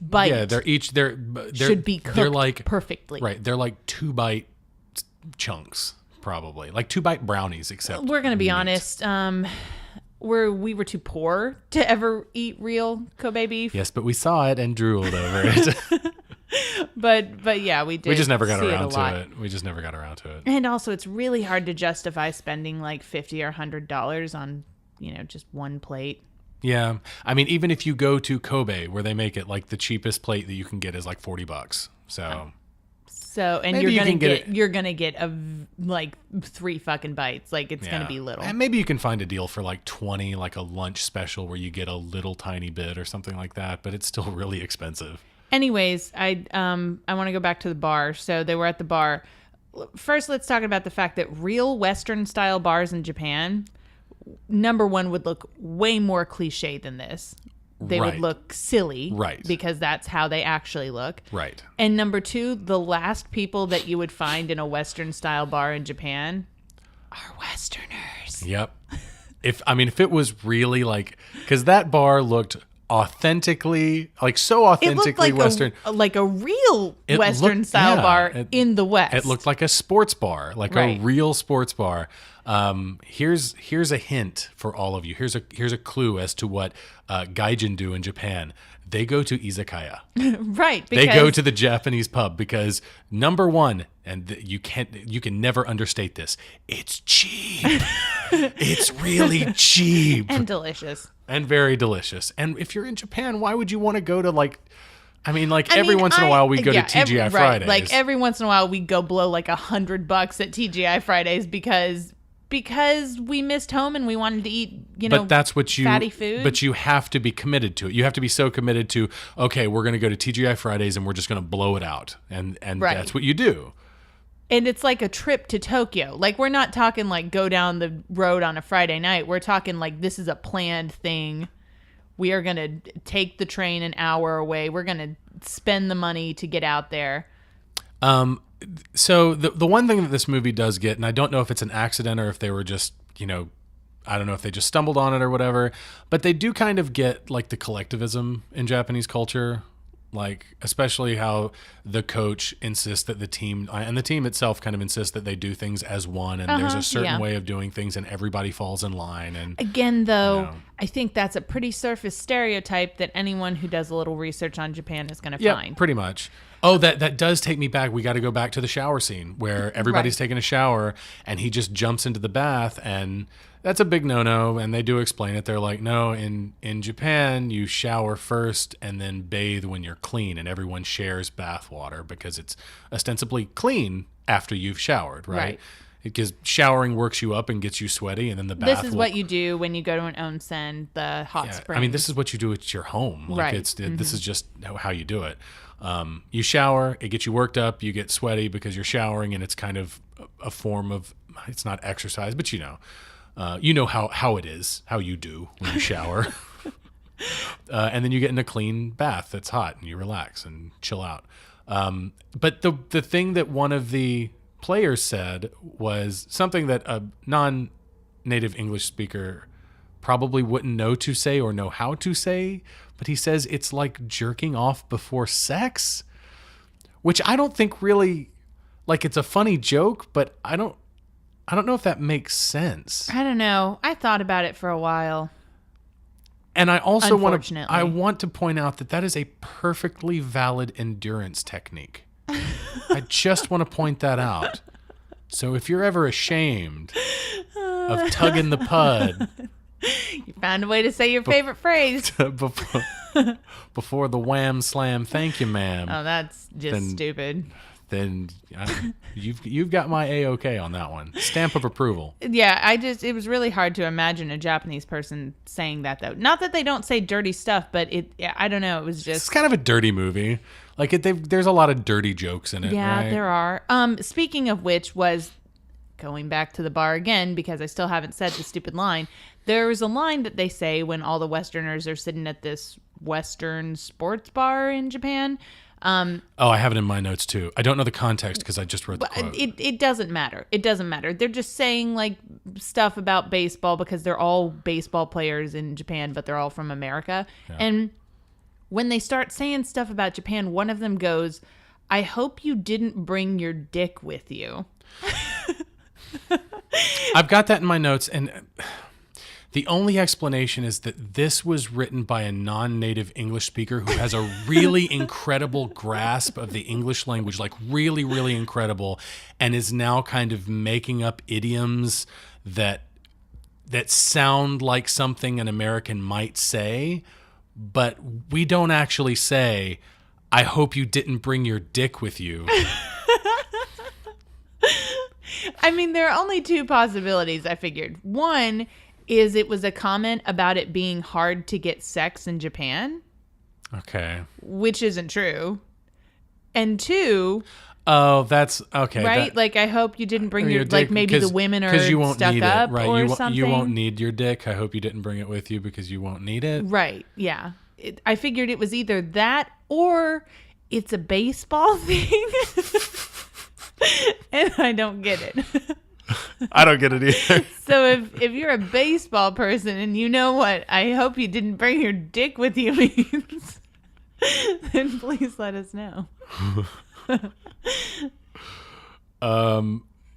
bite. Yeah, they're should be cooked like perfectly. Right, they're like 2-bite chunks, probably like 2-bite brownies. Except we're gonna be honest. We were too poor to ever eat real Kobe beef. Yes, but we saw it and drooled over it. But yeah, we did. We just never got around to it. And also, it's really hard to justify spending like $50 or $100 on, just one plate. Yeah, I mean, even if you go to Kobe, where they make it, like the cheapest plate that you can get is like $40. So, and you're gonna get like 3 fucking bites. Like it's gonna be little. And maybe you can find a deal for like 20, like a lunch special where you get a little tiny bit or something like that. But it's still really expensive. Anyways, I want to go back to the bar. So they were at the bar. First, let's talk about the fact that real Western style bars in Japan, number one, would look way more cliche than this. They would look silly, right? Because that's how they actually look, right? And number two, the last people that you would find in a Western style bar in Japan are Westerners. Yep. If it was really like, because that bar looked authentically, like so authentically like Western, like a real Western style bar in the West. It looked like a sports bar, like a real sports bar. Here's a hint for all of you. Here's a clue as to what gaijin do in Japan. They go to izakaya. Right. They go to the Japanese pub because, number one, and you can never understate this, it's cheap. It's really cheap. And delicious. And very delicious. And if you're in Japan, why would you want to go to every once in a while we go to TGI Fridays. Like every once in a while we go blow like $100 at TGI Fridays because we missed home and we wanted to eat, but that's what fatty food. But you have to be committed to it. You have to be so committed to, okay, we're going to go to TGI Fridays and we're just going to blow it out. And that's what you do. And it's like a trip to Tokyo. Like, we're not talking like go down the road on a Friday night. We're talking like this is a planned thing. We are going to take the train an hour away. We're going to spend the money to get out there. So the one thing that this movie does get, and I don't know if it's an accident or if they were just, I don't know if they just stumbled on it or whatever, but they do kind of get like the collectivism in Japanese culture. Like, especially how the coach insists that the team itself kind of insists that they do things as one, and there's a certain way of doing things, and everybody falls in line. And again, though, I think that's a pretty surface stereotype that anyone who does a little research on Japan is going to find. Yeah, pretty much. Oh, that does take me back. We got to go back to the shower scene where everybody's taking a shower, and he just jumps into the bath, and that's a big no-no, and they do explain it. They're like, no, in Japan, you shower first and then bathe when you're clean, and everyone shares bath water because it's ostensibly clean after you've showered, right? Because showering works you up and gets you sweaty, and then the bath. This is what you do when you go to an onsen, the hot spring. I mean, this is what you do at your home. Like this is just how you do it. You shower, it gets you worked up, you get sweaty because you're showering, and it's kind of a form of, it's not exercise, but you know how it is, how you do when you shower. And then you get in a clean bath that's hot and you relax and chill out. But the thing that one of the players said was something that a non-native English speaker probably wouldn't know to say or know how to say, but he says it's like jerking off before sex, which I don't think really, like, it's a funny joke, but I don't know if that makes sense. I don't know. I thought about it for a while. And I also want to point out that is a perfectly valid endurance technique. I just want to point that out. So if you're ever ashamed of tugging the pud You found a way to say your favorite phrase. before the wham slam, thank you, ma'am. Oh, that's just stupid. Then you've got my A-OK on that one. Stamp of approval. Yeah, it was really hard to imagine a Japanese person saying that, though. Not that they don't say dirty stuff, but I don't know, it was just... It's kind of a dirty movie. Like, there's a lot of dirty jokes in it, Yeah, right? there are. Speaking of which was, going back to the bar again, because I still haven't said the stupid line, there's a line that they say when all the Westerners are sitting at this Western sports bar in Japan. I have it in my notes too. I don't know the context because I just wrote the quote. It doesn't matter. It doesn't matter. They're just saying like stuff about baseball because they're all baseball players in Japan, but they're all from America. Yeah. And when they start saying stuff about Japan, one of them goes, "I hope you didn't bring your dick with you." I've got that in my notes, and the only explanation is that this was written by a non-native English speaker who has a really incredible grasp of the English language, like really, really incredible, and is now kind of making up idioms that sound like something an American might say, but we don't actually say, "I hope you didn't bring your dick with you." I mean, there are only two possibilities, I figured. One is it was a comment about it being hard to get sex in Japan. Okay. Which isn't true. And two... Oh, that's... Okay. Right? Like, I hope you didn't bring your... Like, maybe the women are you won't stuck need up it, right? or something. You won't need your dick. I hope you didn't bring it with you because you won't need it. Right. Yeah. I figured it was either that or it's a baseball thing. And I don't get it. I don't get it either. So if you're a baseball person and you know what I hope you didn't bring your dick with you means, then please let us know.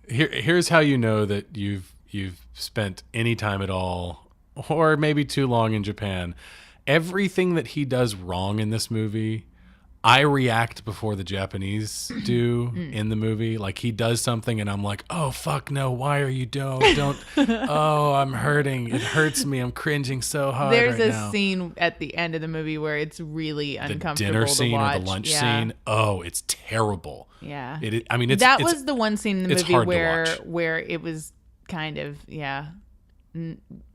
Here's how you know that you've spent any time at all, or maybe too long in Japan. Everything that he does wrong in this movie, I react before the Japanese do in the movie. Like, he does something and I'm like, "Oh, fuck no, why are you don't, oh, I'm hurting. It hurts me. I'm cringing so hard There's right a now." scene at the end of the movie where it's really uncomfortable The dinner scene to watch. or the lunch scene. Oh, it's terrible. Yeah. That was the one scene in the movie where it was kind of,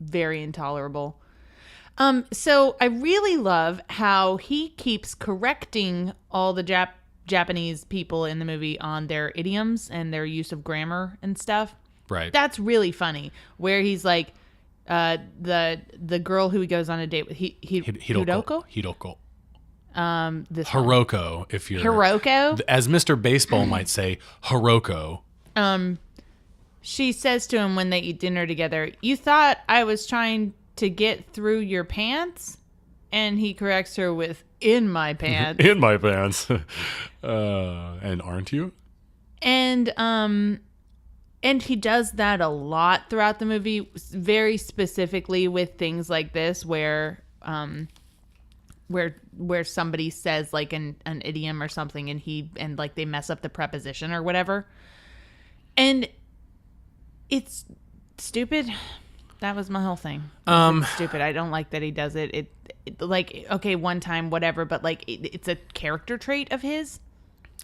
very intolerable. So I really love how he keeps correcting all the Japanese people in the movie on their idioms and their use of grammar and stuff. Right. That's really funny. Where he's like, the girl who he goes on a date with, Hiroko? Hiroko. Hiroko, if you're... Hiroko? As Mr. Baseball might say, Hiroko. She says to him when they eat dinner together, "You thought I was trying to get through your pants?" And he corrects her with, "In my pants." In my pants. And aren't you? And he does that a lot throughout the movie, very specifically with things like this where somebody says like an idiom or something and like they mess up the preposition or whatever. And it's stupid. That was my whole thing. It's stupid. I don't like that he does it. It like, okay, one time, whatever, but like it's a character trait of his.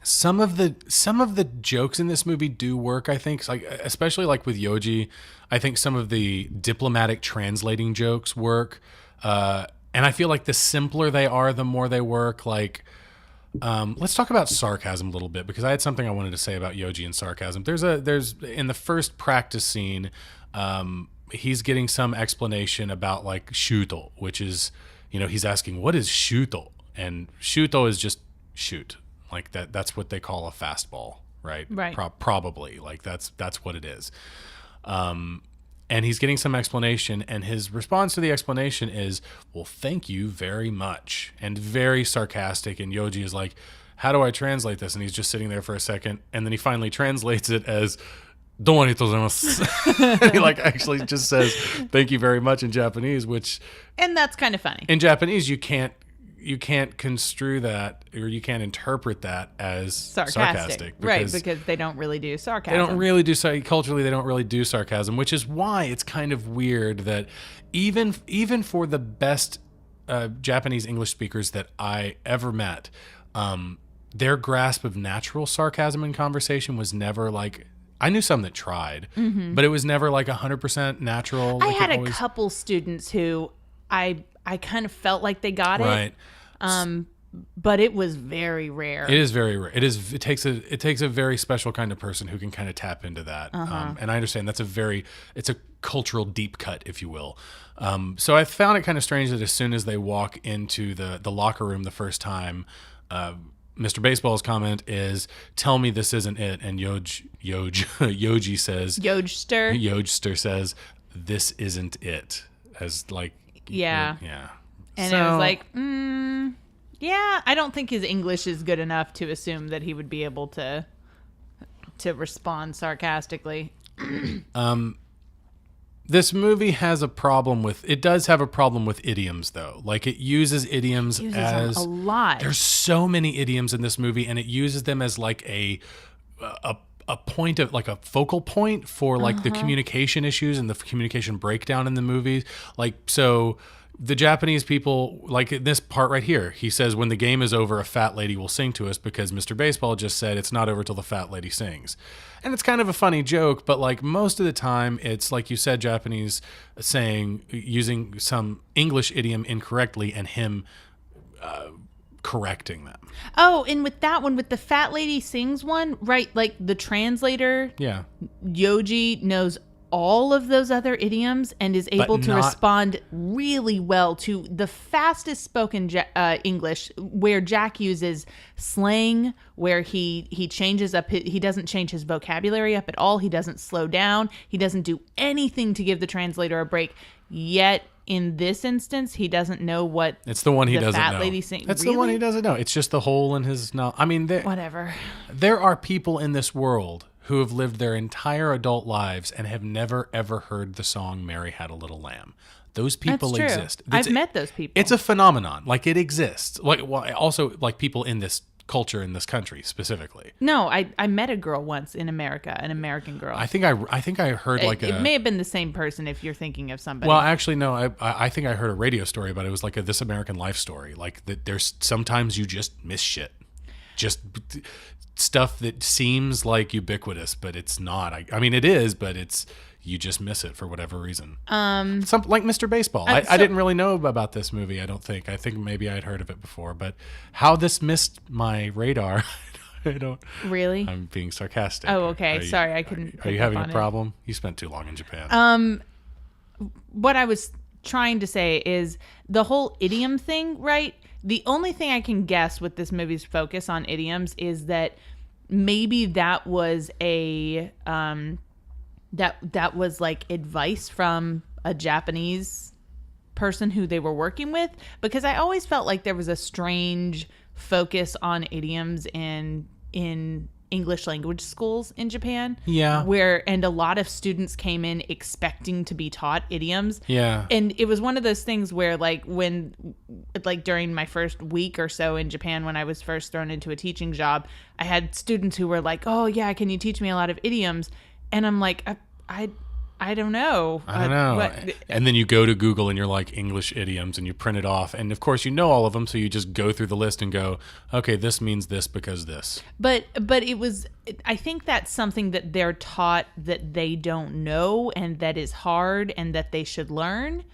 Some of the jokes in this movie do work, I think. Like, especially like with Yoji, I think some of the diplomatic translating jokes work. And I feel like the simpler they are, the more they work. Like, let's talk about sarcasm a little bit, because I had something I wanted to say about Yoji and sarcasm. There's in the first practice scene, he's getting some explanation about like shuto, which is, he's asking, "What is shuto?" And shuto is just shoot. Like that's what they call a fastball, right? Right. Probably. Like that's what it is. And he's getting some explanation, and his response to the explanation is, "Well, thank you very much," and very sarcastic. And Yoji is like, "How do I translate this?" And he's just sitting there for a second, and then he finally translates it as "Domo arigatou gozaimasu." And he like actually just says "thank you very much" in Japanese, which... And that's kind of funny. In Japanese, you can't you can't construe that, or you can't interpret that as sarcastic. Right, because they don't really do sarcasm. They don't really do culturally. They don't really do sarcasm, which is why it's kind of weird that even for the best Japanese English speakers that I ever met, their grasp of natural sarcasm in conversation was never like. I knew some that tried, but it was never like 100% natural. I had a couple students who I kind of felt like they got it. Right. But it was very rare. It is very rare. It takes a very special kind of person who can kind of tap into that. And I understand that's it's a cultural deep cut, if you will. So I found it kind of strange that as soon as they walk into the locker room the first time, Mr. Baseball's comment is, "Tell me this isn't it," and Yoji says, Yojster says, "This isn't it," as like, yeah. And so, it was like, yeah, I don't think his English is good enough to assume that he would be able to respond sarcastically. This movie has a problem with. It does have a problem with idioms, though. Like it uses idioms as a lot. There's so many idioms in this movie, and it uses them as like a point of like a focal point for like the communication issues and the communication breakdown in the movies. Like so. The Japanese people, like in this part right here, he says, when the game is over, a fat lady will sing to us because Mr. Baseball just said it's not over till the fat lady sings. And it's kind of a funny joke, but like most of the time it's like you said, Japanese using some English idiom incorrectly and him correcting them. Oh, and with that one, with the fat lady sings one, right? Like the translator, Yoji knows all of those other idioms and is able to respond really well to the fastest spoken English, where Jack uses slang, where he changes up, he doesn't change his vocabulary up at all. He doesn't slow down. He doesn't do anything to give the translator a break. Yet in this instance, he doesn't know what it's the one he doesn't know. Lady sing. That's really? The one he doesn't know. It's just the hole in his knowledge. I mean, whatever. There are people in this world who have lived their entire adult lives and have never, ever heard the song Mary Had a Little Lamb. Those people exist. I've met those people. It's a phenomenon. Like, it exists. Like, well, also, like, people in this culture, in this country, specifically. No, I met a girl once in America, an American girl. I think I heard, like, it may have been the same person if you're thinking of somebody. Well, actually, no, I think I heard a radio story, but it was like a This American Life story. Like, that there's sometimes you just miss shit. Just stuff that seems like ubiquitous, but it's not. I mean, it is, but you just miss it for whatever reason. Something like Mr. Baseball. I didn't really know about this movie. I don't think. I think maybe I'd heard of it before, but how this missed my radar, I don't. Really? I'm being sarcastic. Oh, okay. Sorry, I couldn't. Are you having a problem? You spent too long in Japan. What I was trying to say is the whole idiom thing, right? The only thing I can guess with this movie's focus on idioms is that maybe that was that was like advice from a Japanese person who they were working with, because I always felt like there was a strange focus on idioms in English language schools in Japan. Yeah. And a lot of students came in expecting to be taught idioms. Yeah. And it was one of those things where during my first week or so in Japan, when I was first thrown into a teaching job, I had students who were like, "Oh yeah, can you teach me a lot of idioms?" And I'm like, I don't know. I don't know. And then you go to Google and you're like, English idioms, and you print it off. And of course you know all of them. So you just go through the list and go, okay, this means this because this. But I think that's something that they're taught that they don't know, and that is hard, and that they should learn.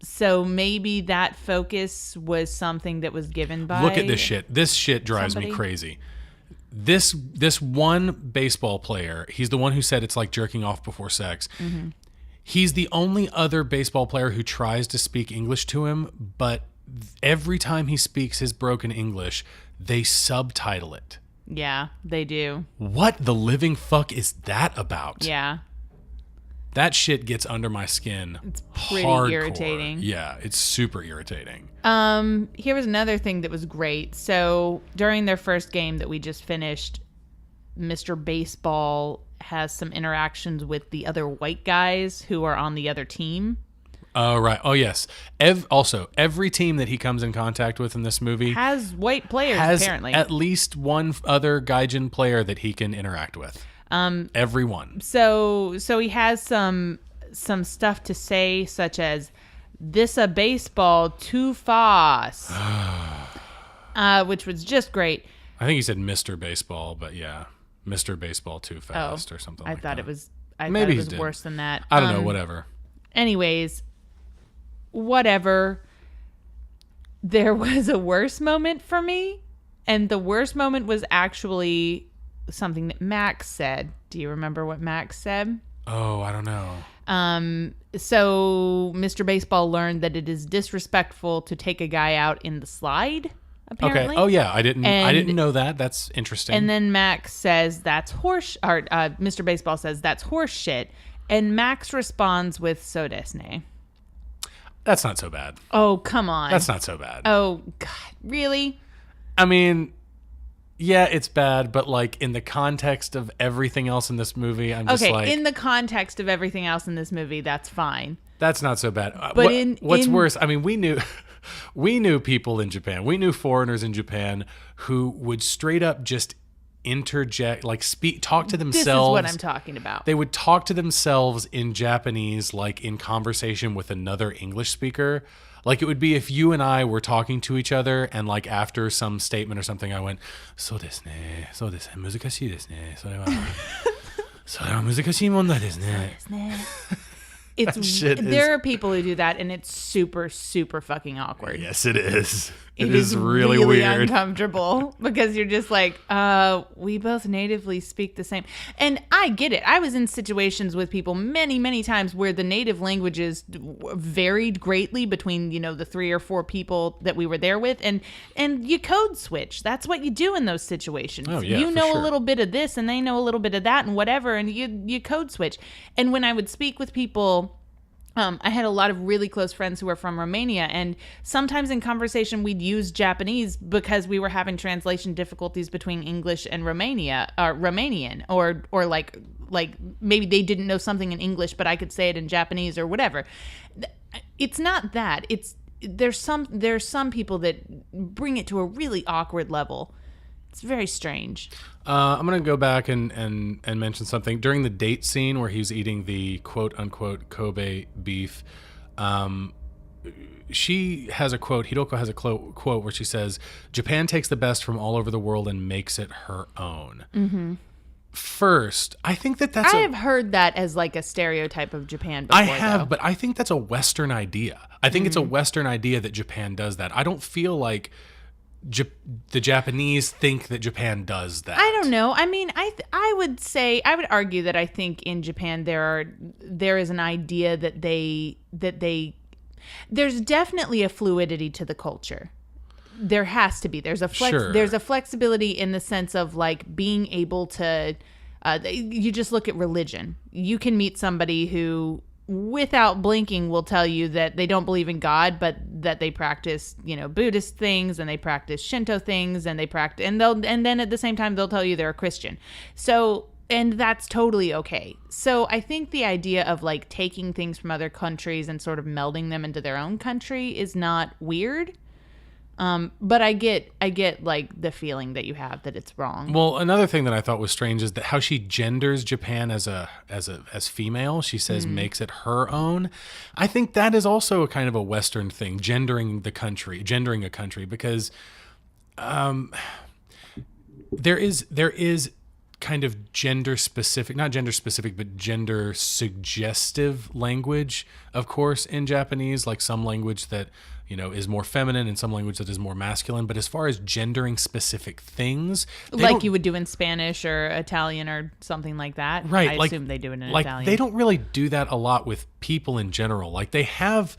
So maybe that focus was something that was given by. Look at this shit. This shit drives me crazy. This one baseball player, he's the one who said it's like jerking off before sex. Mm-hmm. He's the only other baseball player who tries to speak English to him, but every time he speaks his broken English, they subtitle it. Yeah, they do. What the living fuck is that about? Yeah. That shit gets under my skin. It's pretty irritating. Yeah, it's super irritating. Here was another thing that was great. So during their first game that we just finished, Mr. Baseball has some interactions with the other white guys who are on the other team. Oh, right. Oh, yes. Also, every team that he comes in contact with in this movie Has white players, has apparently. at least one other Gaijin player that he can interact with. Everyone. So he has some stuff to say, such as "this a baseball too fast," which was just great. I think he said Mr. Baseball, but yeah, Mr. Baseball too fast or something like that. I thought it was Did. worse than that. I don't know, whatever. Anyways, whatever. There was a worse moment for me, and the worst moment was actually something that Max said. Do you remember what Max said? Oh, I don't know. So Mr. Baseball learned that it is disrespectful to take a guy out in the slide, apparently. Okay. Oh yeah, I didn't know that. That's interesting. And then Max says that's Mr. Baseball says that's horse shit, and Max responds with "so desne." That's not so bad. Oh, come on. That's not so bad. Oh God, really? I mean, yeah, it's bad, but like in the context of everything else in this movie, I'm just like, in the context of everything else in this movie, that's fine. That's not so bad. But what's worse? I mean, we knew people in Japan. We knew foreigners in Japan who would straight up just interject, like talk to themselves. This is what I'm talking about. They would talk to themselves in Japanese, like in conversation with another English speaker. Like it would be if you and I were talking to each other, and like after some statement or something, I went, "So desu ne, so desu ne, 難しいですね。それは難しい問題ですね." There are people who do that, and it's super, super fucking awkward. Yes, it is. It is really weird, uncomfortable, because you're just like, we both natively speak the same. And I get it. I was in situations with people many, many times where the native languages varied greatly between, the 3 or 4 people that we were there with, and you code switch. That's what you do in those situations. Oh, yeah, you know sure. a little bit of this, and they know a little bit of that, and whatever, and you code switch. And when I would speak with people, I had a lot of really close friends who were from Romania, and sometimes in conversation we'd use Japanese because we were having translation difficulties between English and Romanian, or like maybe they didn't know something in English, but I could say it in Japanese or whatever. It's not that. There's some people that bring it to a really awkward level. It's very strange. I'm going to go back and mention something. During the date scene where he's eating the quote-unquote Kobe beef, she has a quote, Hiroko has a quote where she says, "Japan takes the best from all over the world and makes it her own." Mm-hmm. First, I think that's I have heard that as like a stereotype of Japan before, I have, but I think that's a Western idea. I think it's a Western idea that Japan does that. I don't feel like the Japanese think that Japan does that. I don't know. I mean, I would argue that I think in Japan there is an idea that there's definitely a fluidity to the culture. There has to be. There's a flexibility in the sense of like being able to. You just look at religion. You can meet somebody who, without blinking, will tell you that they don't believe in God, but that they practice, Buddhist things, and they practice Shinto things, and and then at the same time they'll tell you they're a Christian. So, and that's totally okay. So I think the idea of like taking things from other countries and sort of melding them into their own country is not weird. But I get like the feeling that you have that it's wrong. Well, another thing that I thought was strange is that how she genders Japan as female. She says makes it her own. I think that is also a kind of a Western thing, gendering a country, because there is kind of gender specific, not gender specific, but gender suggestive language, of course, in Japanese, like some language that, is more feminine and some language that is more masculine. But as far as gendering specific things, like you would do in Spanish or Italian or something like that. Right. I assume they do it in Italian. They don't really do that a lot with people in general. Like they have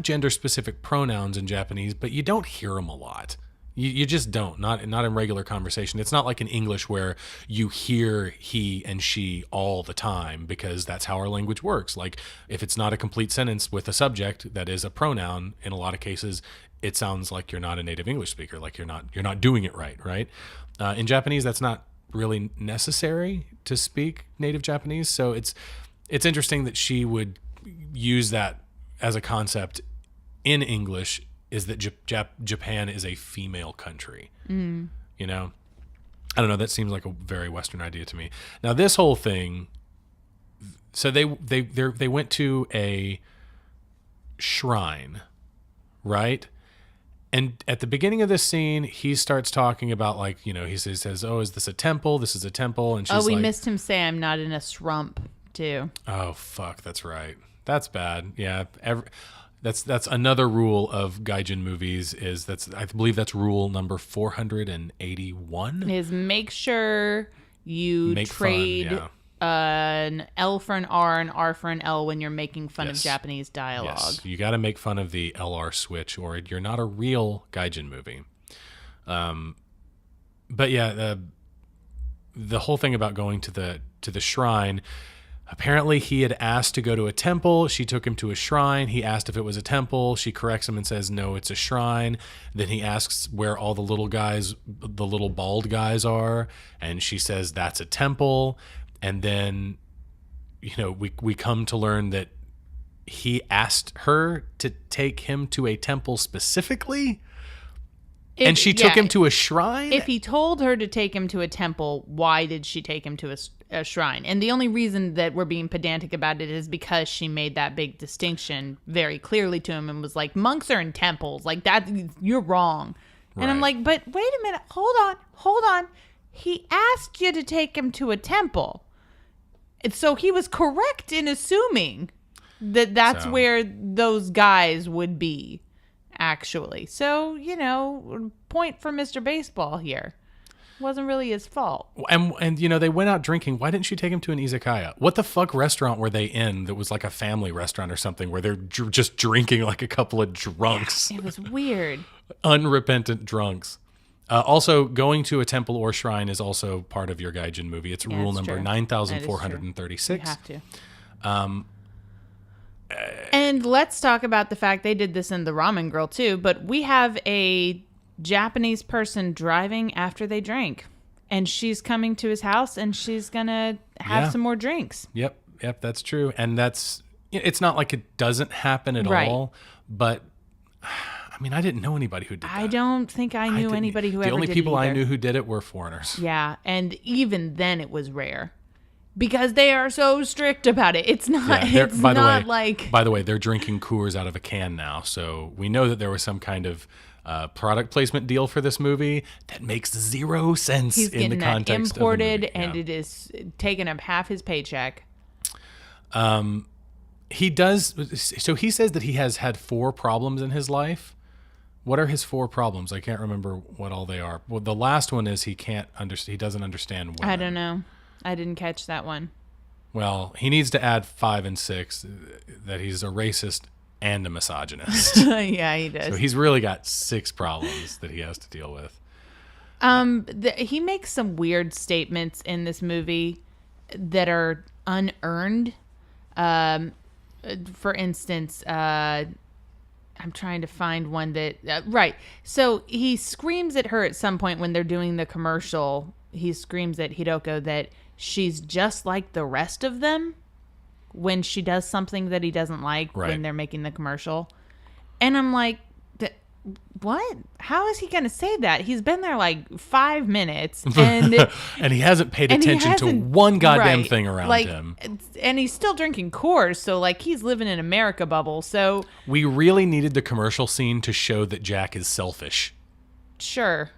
gender specific pronouns in Japanese, but you don't hear them a lot. You just don't, not in regular conversation. It's not like in English where you hear he and she all the time, because that's how our language works. Like if it's not a complete sentence with a subject that is a pronoun, in a lot of cases, it sounds like you're not a native English speaker, like you're not doing it right? In Japanese, that's not really necessary to speak native Japanese. So it's interesting that she would use that as a concept in English is that Japan is a female country. You know, I don't know. That seems like a very Western idea to me. Now, this whole thing. So they went to a shrine, right? And at the beginning of this scene, he starts talking about, like, you know, he says, "Oh, is this a temple? This is a temple." And she's we missed him say, "I'm not in a shrump," too. Oh, fuck, that's right. That's bad. Yeah, that's another rule of gaijin movies. I believe that's rule number 481. Is make sure you Make trade fun, an L for an R, an R for an L when you're making fun of Yes. Japanese dialogue. Yes, you got to make fun of the LR switch, or you're not a real gaijin movie. But yeah, the whole thing about going to the shrine. Apparently, he had asked to go to a temple. She took him to a shrine. He asked if it was a temple. She corrects him and says, "No, it's a shrine." Then he asks where all the little bald guys are, and she says that's a temple. And then, you know, we come to learn that he asked her to take him to a temple specifically, and she took him to a shrine. If he told her to take him to a temple, why did she take him to a shrine? And the only reason that we're being pedantic about it is because she made that big distinction very clearly to him and was like, monks are in temples. Like, that, you're wrong. Right. And I'm like, but wait a minute. Hold on. He asked you to take him to a temple. So he was correct in assuming that that's where those guys would be, actually. So, you know, point for Mr. Baseball here. Wasn't really his fault. And you know, they went out drinking. Why didn't she take him to an izakaya? What the fuck restaurant were they in that was like a family restaurant or something where they're just drinking like a couple of drunks? It was weird. Unrepentant drunks. Also, going to a temple or shrine is also part of your gaijin movie. It's rule number 9,436. You have to. And let's talk about the fact they did this in The Ramen Girl too, but we have a Japanese person driving after they drank, and she's coming to his house and she's gonna have some more drinks. Yep, that's true. And it's not like it doesn't happen at all, but I mean, I didn't know anybody who did that. I don't think I knew anybody who ever did it. The only people either. I knew who did it were foreigners. Yeah, and even then it was rare. Because they are so strict about it. It's not By the way, they're drinking Coors out of a can now, so we know that there was some kind of product placement deal for this movie that makes zero sense in the context imported, of the movie. And it is taking up half his paycheck. He does. So he says that he has had 4 problems in his life. What are his 4 problems? I can't remember what all they are. Well, the last one is he doesn't understand women. I don't know. I didn't catch that one. Well, he needs to add 5 and 6 that he's a racist and a misogynist. Yeah, he does. So he's really got 6 problems that he has to deal with. He makes some weird statements in this movie that are unearned. For instance, I'm trying to find one that... right. So he screams at her at some point when they're doing the commercial. He screams at Hiroko that she's just like the rest of them when she does something that he doesn't like when they're making the commercial. And I'm like, what? How is he going to say that? He's been there like 5 minutes and and he hasn't paid attention to one goddamn thing around him. And he's still drinking Coors, so like he's living in America bubble. So we really needed the commercial scene to show that Jack is selfish. Sure.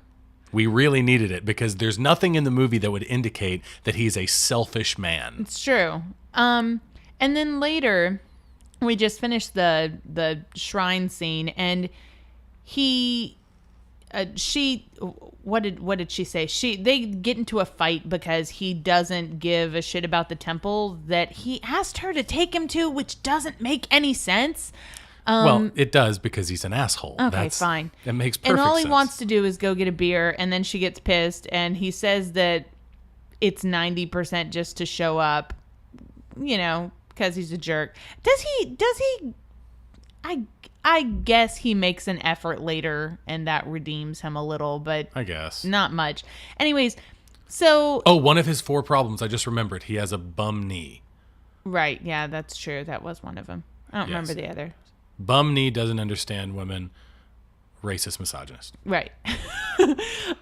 We really needed it because there's nothing in the movie that would indicate that he's a selfish man. It's true. And then later, we just finished the shrine scene, and what did she say? They get into a fight because he doesn't give a shit about the temple that he asked her to take him to, which doesn't make any sense. Well, it does because he's an asshole. Okay, fine. It makes perfect sense. And all he wants to do is go get a beer, and then she gets pissed, and he says that it's 90% just to show up, you know, because he's a jerk. Does he? I guess he makes an effort later, and that redeems him a little, but I guess not much. Anyways, so one of his 4 problems, I just remembered. He has a bum knee. Right, yeah, that's true. That was one of them. I don't remember the other. Bum knee doesn't understand women. Racist misogynist. Right.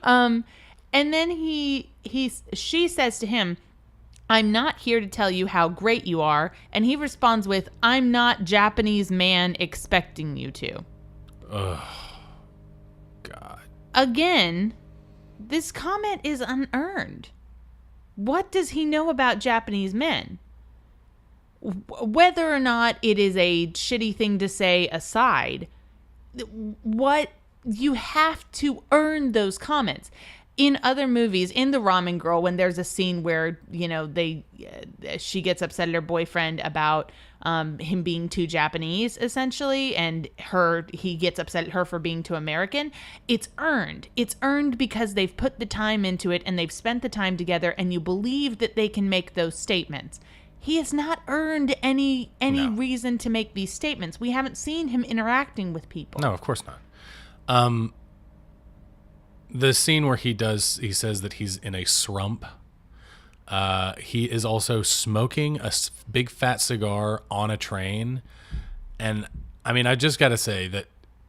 And then she says to him, "I'm not here to tell you how great you are." And he responds with, "I'm not Japanese man expecting you to." Oh, God. Again, this comment is unearned. What does he know about Japanese men? Whether or not it is a shitty thing to say aside, what you have to earn those comments. In other movies, in The Ramen Girl, when there's a scene where, she gets upset at her boyfriend about him being too Japanese, essentially, and he gets upset at her for being too American, it's earned. It's earned because they've put the time into it and they've spent the time together, and you believe that they can make those statements. He has not earned any No. reason to make these statements. We haven't seen him interacting with people. No, of course not. The scene where he says that he's in a slump. He is also smoking a big fat cigar on a train. And I mean, I just got to say that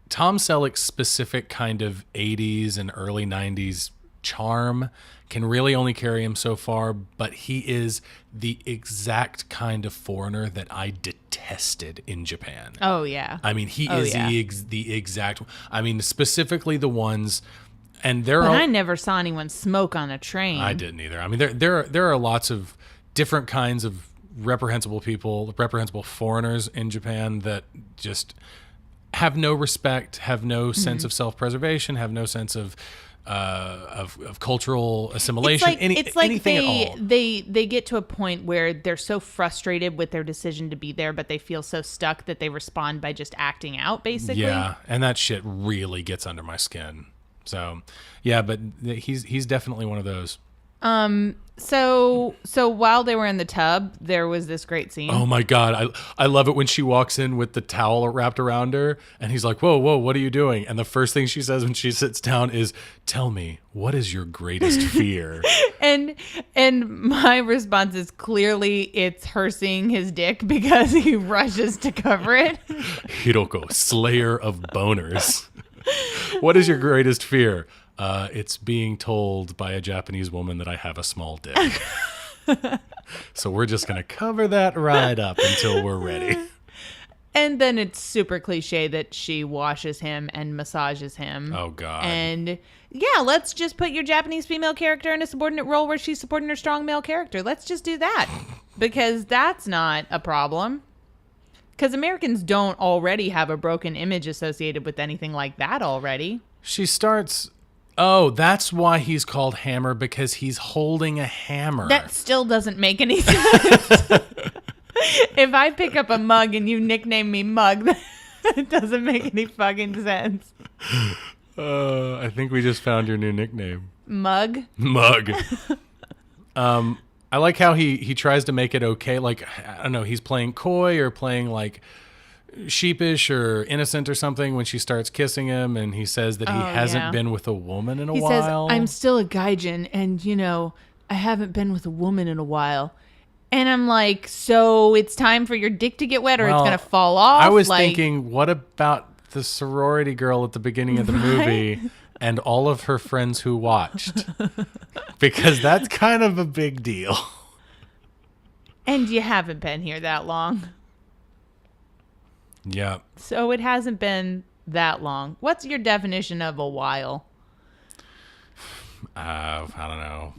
Tom Selleck's specific kind of 80s and early 90s charm can really only carry him so far, but he is the exact kind of foreigner that I detested in Japan. Oh, yeah. I mean, he Oh, is yeah. the exact, I mean, specifically the ones, and But I never saw anyone smoke on a train. I didn't either. I mean, there are lots of different kinds of reprehensible foreigners in Japan that just have no respect, have no sense of self-preservation, have no sense of cultural assimilation, It's like anything at all. they get to a point where they're so frustrated with their decision to be there, but they feel so stuck that they respond by just acting out, basically. Yeah, and that shit really gets under my skin. So, yeah, but he's definitely one of those. So while they were in the tub, there was this great scene. Oh my God. I love it when she walks in with the towel wrapped around her and he's like, whoa, what are you doing? And the first thing she says when she sits down is, "Tell me, what is your greatest fear?" And my response is clearly it's her seeing his dick because he rushes to cover it. Hiroko, slayer of boners. What is your greatest fear? It's being told by a Japanese woman that I have a small dick. So we're just going to cover that right up until we're ready. And then it's super cliche that she washes him and massages him. Oh, God. And yeah, let's just put your Japanese female character in a subordinate role where she's supporting her strong male character. Let's just do that. Because that's not a problem. Because Americans don't already have a broken image associated with anything like that already. She starts... Oh, that's why he's called Hammer, because he's holding a hammer. That still doesn't make any sense. If I pick up a mug and you nickname me Mug, it doesn't make any fucking sense. I think we just found your new nickname. Mug? Mug. I like how he tries to make it okay. Like, I don't know, he's playing coy or playing like sheepish or innocent or something when she starts kissing him, and he says that he hasn't been with a woman in a while. He says, "I'm still a gaijin, and, I haven't been with a woman in a while." And I'm like, so it's time for your dick to get wet or it's going to fall off? I was thinking, what about the sorority girl at the beginning of the movie and all of her friends who watched? Because that's kind of a big deal. And you haven't been here that long. Yeah. So it hasn't been that long. What's your definition of a while? I don't know.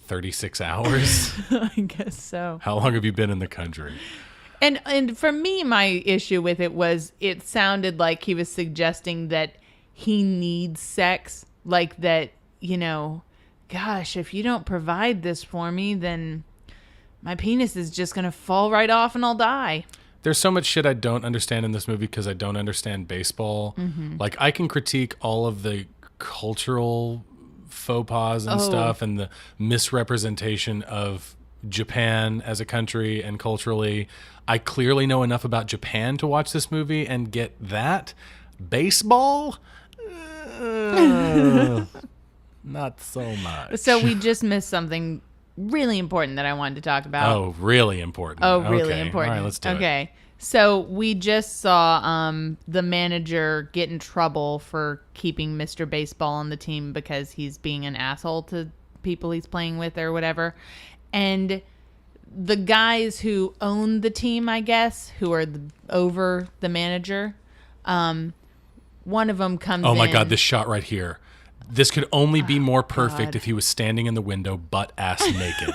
36 hours? I guess so. How long have you been in the country? And for me, my issue with it was it sounded like he was suggesting that he needs sex. Like that, gosh, if you don't provide this for me, then my penis is just going to fall right off and I'll die. There's so much shit I don't understand in this movie because I don't understand baseball. Mm-hmm. Like, I can critique all of the cultural faux pas and stuff and the misrepresentation of Japan as a country and culturally. I clearly know enough about Japan to watch this movie and get that. Baseball? Not so much. So we just missed something really important that I wanted to talk about. Oh, really important. Oh, really okay. important. All right, let's do it. Okay. So we just saw the manager get in trouble for keeping Mr. Baseball on the team because he's being an asshole to people he's playing with or whatever. And the guys who own the team, I guess, who are over the manager, one of them comes in. Oh my God, this shot right here. This could only be more perfect if he was standing in the window, butt ass naked.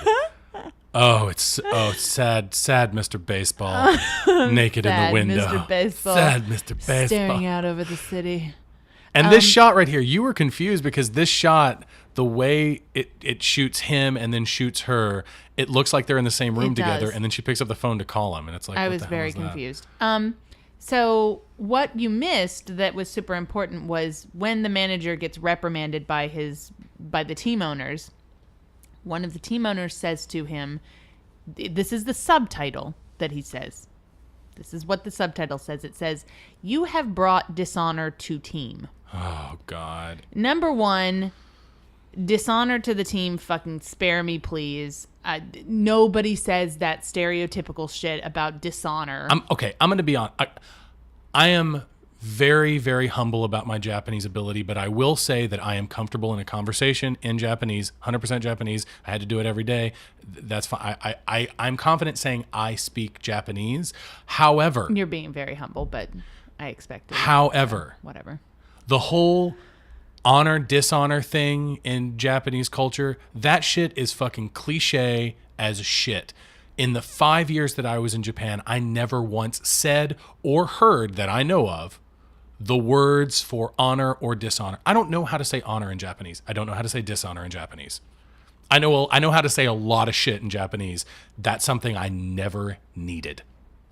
It's sad, Mr. Baseball, naked in the window. Mr. Baseball, sad Mr. Baseball, staring out over the city. And this shot right here, you were confused because this shot, the way it shoots him and then shoots her, it looks like they're in the same room together, and then she picks up the phone to call him, and it's like, I what was the hell very is that? confused. So what you missed that was super important was when the manager gets reprimanded by the team owners. One of the team owners says to him, this is the subtitle that he says. This is what the subtitle says. It says, "You have brought dishonor to team." Oh, God. Number one, dishonor to the team, fucking spare me, please. Nobody says that stereotypical shit about dishonor. I'm going to be honest. I am very, very humble about my Japanese ability, but I will say that I am comfortable in a conversation in Japanese, 100% Japanese. I had to do it every day. That's fine. I'm confident saying I speak Japanese. However, you're being very humble, but I expected. However, so whatever. The whole honor, dishonor thing in Japanese culture, that shit is fucking cliche as shit. In the 5 years that I was in Japan, I never once said or heard that I know of the words for honor or dishonor. I don't know how to say honor in Japanese. I don't know how to say dishonor in Japanese. I know how to say a lot of shit in Japanese. That's something I never needed.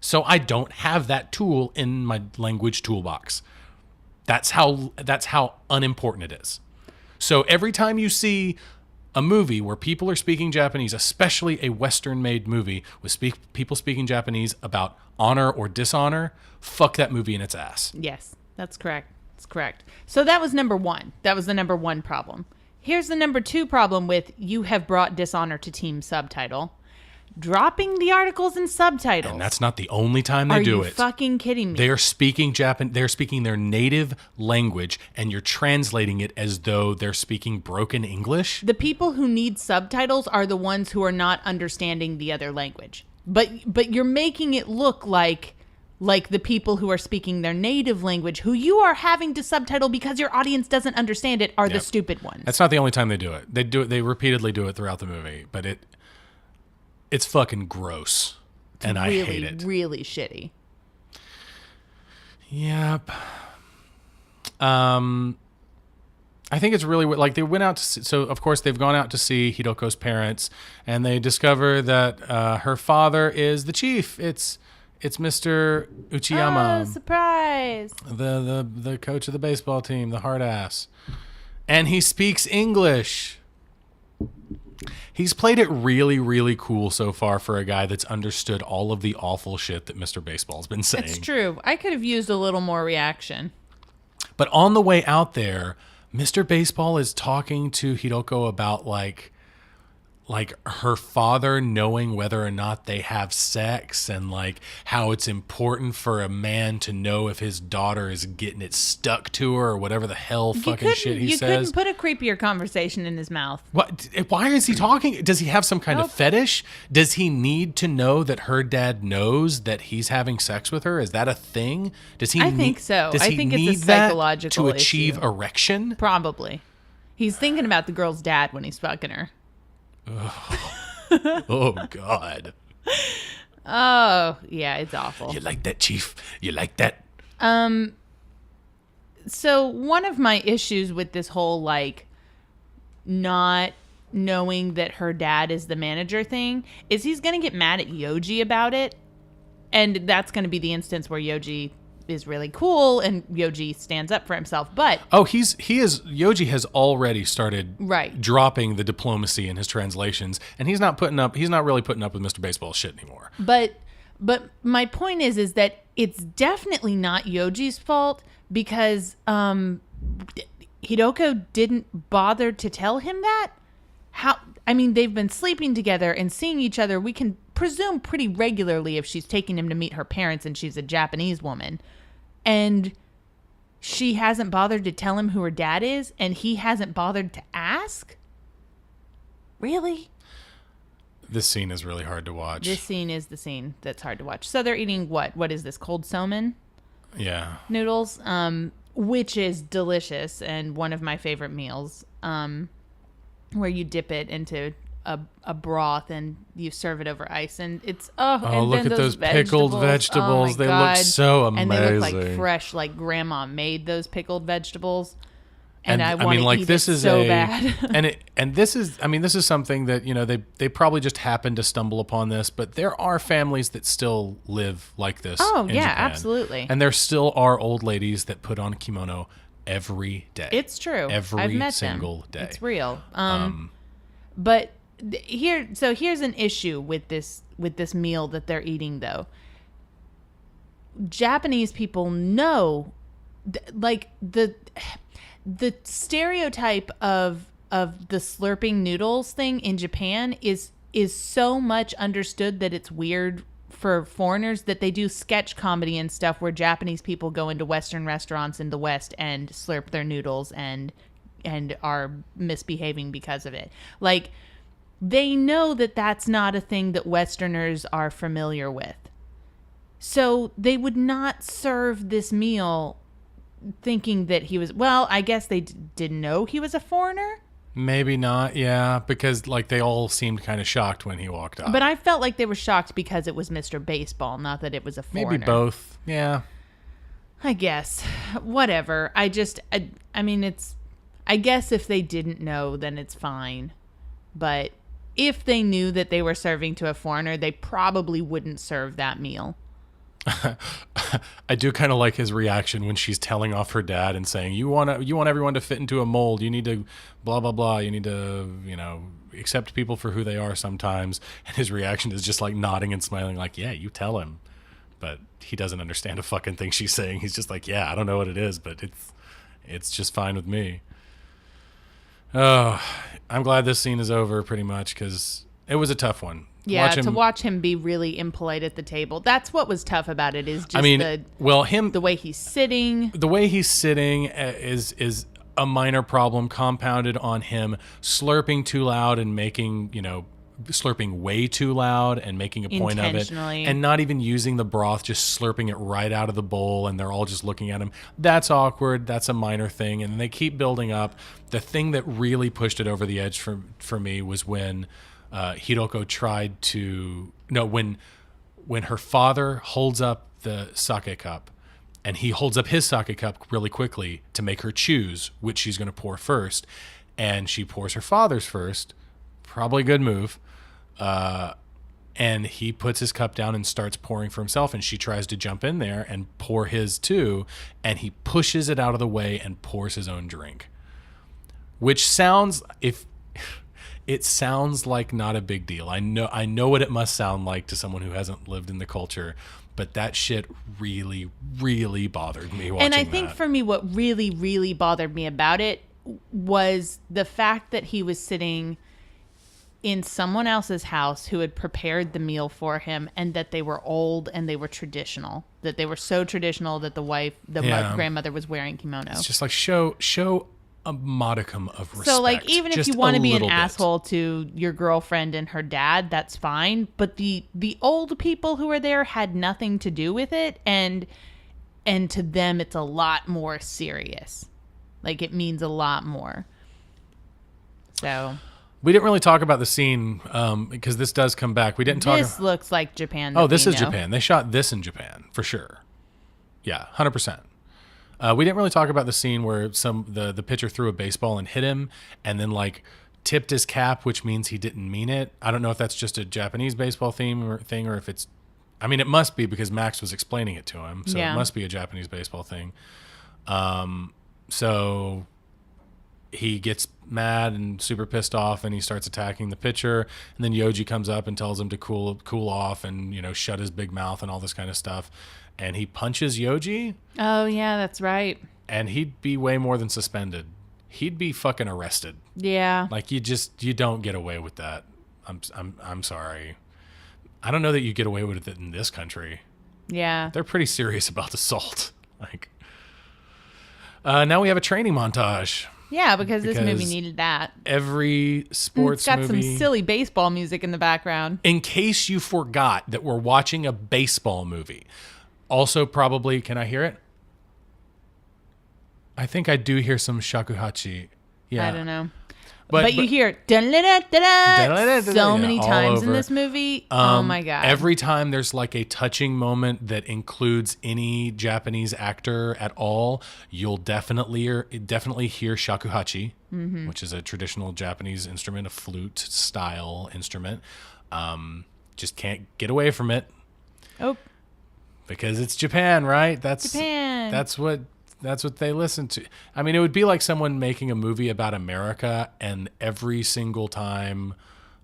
So I don't have that tool in my language toolbox. That's how unimportant it is. So every time you see a movie where people are speaking Japanese, especially a Western-made movie with people speaking Japanese about honor or dishonor, fuck that movie in its ass. Yes, that's correct. That's correct. So that was number one. That was the number one problem. Here's the number two problem with "You have brought dishonor to team" subtitle. Dropping the articles and subtitles. And that's not the only time they do it. Are you fucking kidding me? They are speaking They're speaking their native language, and you're translating it as though they're speaking broken English. The people who need subtitles are the ones who are not understanding the other language. But you're making it look like the people who are speaking their native language, who you are having to subtitle because your audience doesn't understand it, are the stupid ones. That's not the only time they do it. They repeatedly do it throughout the movie, but it's fucking gross, and I hate it. Really shitty. Yep. I think it's really like they went out to see, so of course they've gone out to see Hidoko's parents, and they discover that her father is the chief. It's Mr. Uchiyama. Oh, surprise! The coach of the baseball team, the hard ass, and he speaks English. He's played it really, really cool so far for a guy that's understood all of the awful shit that Mr. Baseball's been saying. It's true. I could have used a little more reaction. But on the way out there, Mr. Baseball is talking to Hidoko about like her father knowing whether or not they have sex, and like how it's important for a man to know if his daughter is getting it stuck to her or whatever the hell fucking shit he says. You couldn't put a creepier conversation in his mouth. What? Why is he talking? Does he have some kind of fetish? Does he need to know that her dad knows that he's having sex with her? Is that a thing? Does he? I think so. Does I he think need it's a that psychological to achieve issue. erection? Probably. He's thinking about the girl's dad when he's fucking her. Oh, God. Oh, yeah, it's awful. You like that, Chief? You like that? So one of my issues with this whole, like, not knowing that her dad is the manager thing is he's going to get mad at Yoji about it. And that's going to be the instance where Yoji is really cool and Yoji stands up for himself. But Yoji has already started dropping the diplomacy in his translations, and he's not really putting up with Mr. Baseball's shit anymore. But my point is that it's definitely not Yoji's fault because Hidoko didn't bother to tell him that. They've been sleeping together and seeing each other. We can presume pretty regularly if she's taking him to meet her parents and she's a Japanese woman. And she hasn't bothered to tell him who her dad is, and he hasn't bothered to ask? Really? This scene is really hard to watch. This scene is the scene that's hard to watch. So they're eating what? What is this? Cold somen? Yeah. Noodles, which is delicious and one of my favorite meals, where you dip it into a broth and you serve it over ice, and it's and look then at those pickled vegetables. Oh my they God. look so amazing. And they look like fresh, like grandma made those pickled vegetables. And I want to eat this it is so bad. this is something that, you know, they probably just happened to stumble upon this, but there are families that still live like this. Oh, in yeah, Japan. absolutely. And there still are old ladies that put on a kimono every day. It's true. Every I've met single them. day. It's real. But here's an issue with this meal that they're eating, though. Japanese people know, like the stereotype of the slurping noodles thing in Japan is so much understood that it's weird for foreigners that they do sketch comedy and stuff where Japanese people go into Western restaurants in the West and slurp their noodles and are misbehaving because of it. Like, they know that that's not a thing that Westerners are familiar with. So they would not serve this meal thinking that he was, well, I guess they didn't know he was a foreigner. Maybe not, yeah, because like they all seemed kind of shocked when he walked up. But I felt like they were shocked because it was Mr. Baseball, not that it was a foreigner. Maybe both, yeah. I guess. Whatever. I mean, it's, I guess if they didn't know, then it's fine. But if they knew that they were serving to a foreigner, they probably wouldn't serve that meal. I do kind of like his reaction when she's telling off her dad and saying, you want everyone to fit into a mold. You need to blah, blah, blah. You need to, you know, accept people for who they are sometimes. And his reaction is just like nodding and smiling like, yeah, you tell him. But he doesn't understand a fucking thing she's saying. He's just like, yeah, I don't know what it is, but it's just fine with me. Oh, I'm glad this scene is over pretty much because it was a tough one. Yeah, to watch him be really impolite at the table. That's what was tough about it, is just the way he's sitting. The way he's sitting is a minor problem compounded on him slurping too loud and making, you know, slurping way too loud and making a point of it. And not even using the broth, just slurping it right out of the bowl, and they're all just looking at him. That's awkward. That's a minor thing. And they keep building up. The thing that really pushed it over the edge for me was when Hiroko tried to when her father holds up the sake cup and he holds up his sake cup really quickly to make her choose which she's going to pour first, and she pours her father's first, probably a good move, and he puts his cup down and starts pouring for himself, and she tries to jump in there and pour his too, and he pushes it out of the way and pours his own drink, which sounds, it sounds like not a big deal. I know what it must sound like to someone who hasn't lived in the culture, but that shit really, really bothered me watching that. And I think for me, what really, really bothered me about it was the fact that he was sitting in someone else's house who had prepared the meal for him, and that they were old and they were traditional. That they were so traditional that the grandmother was wearing kimono. It's just like show a modicum of respect. So, like, even if you want to be an asshole to your girlfriend and her dad, that's fine. But the old people who were there had nothing to do with it, and to them, it's a lot more serious. Like, it means a lot more. So we didn't really talk about the scene because this does come back. We didn't talk. This looks like Japan. Oh, this is Japan. They shot this in Japan for sure. Yeah, 100%. We didn't really talk about the scene where the pitcher threw a baseball and hit him and then like tipped his cap, which means he didn't mean it. I don't know if that's just a Japanese baseball thing or if it's, I mean, it must be because Max was explaining it to him. So It must be a Japanese baseball thing. So he gets mad and super pissed off and he starts attacking the pitcher. And then Yoji comes up and tells him to cool off and, you know, shut his big mouth and all this kind of stuff. And he punches Yoji. Oh, yeah, that's right. And he'd be way more than suspended. He'd be fucking arrested. Yeah. Like you don't get away with that. I'm sorry. I don't know that you get away with it in this country. Yeah. They're pretty serious about the salt. Like, now we have a training montage. Yeah, because this movie needed that. Every sports movie. It's got movie. some silly baseball music in the background. In case you forgot that we're watching a baseball movie. Also, probably, can I hear it? I think I do hear some shakuhachi. Yeah. I don't know. But you hear so many times in this movie. Oh my God. Every time there's like a touching moment that includes any Japanese actor at all, you'll definitely hear shakuhachi, which is a traditional Japanese instrument, a flute style instrument. Just can't get away from it. Oh. Because it's Japan, right? Japan. That's what they listen to. I mean, it would be like someone making a movie about America, and every single time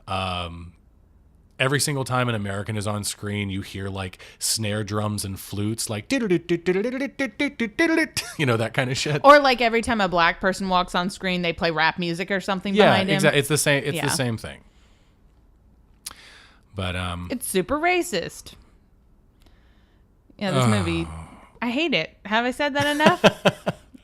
an American is on screen, you hear like snare drums and flutes, like you know, that kind of shit. Or like every time a black person walks on screen, they play rap music or something behind him. Yeah, exactly. It's the same. It's the same thing. But it's super racist. Yeah, this movie. I hate it. Have I said that enough?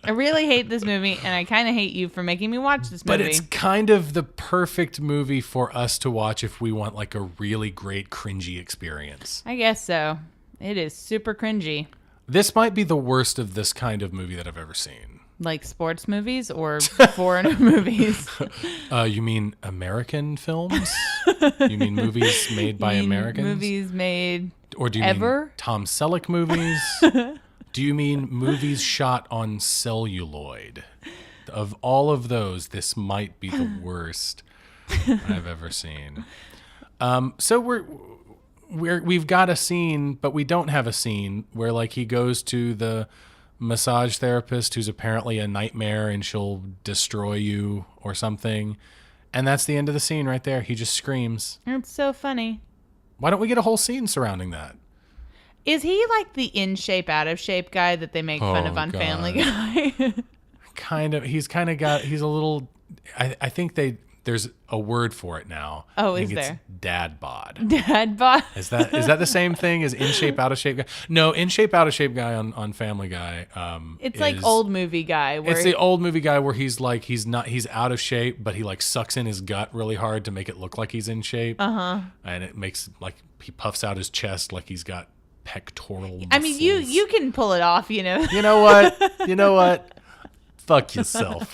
I really hate this movie, and I kind of hate you for making me watch this movie. But it's kind of the perfect movie for us to watch if we want like a really great cringy experience. I guess so. It is super cringy. This might be the worst of this kind of movie that I've ever seen. Like sports movies or foreigner movies? You mean American films? You mean movies made by Americans? Movies made or do you ever? mean Tom Selleck movies? Do you mean movies shot on celluloid? Of all of those, this might be the worst I've ever seen. So we've got a scene, but we don't have a scene where like he goes to the massage therapist who's apparently a nightmare and she'll destroy you or something. And that's the end of the scene right there. He just screams. It's so funny. Why don't we get a whole scene surrounding that? Is he like the in shape, out of shape guy that they make fun of on God. Family Guy? Kind of. He's kind of got, he's a little, I think there's a word for it now. Oh, I think is it's there? Dad bod. Dad bod? Is that the same thing as in shape, out of shape guy? No, in shape, out of shape guy on Family Guy. It's like old movie guy. Where it's the old movie guy where he's like, he's out of shape, but he like sucks in his gut really hard to make it look like he's in shape. Uh-huh. And it makes like, he puffs out his chest like he's got pectoral muscles. I mean, you can pull it off, you know. You know what? Fuck yourself.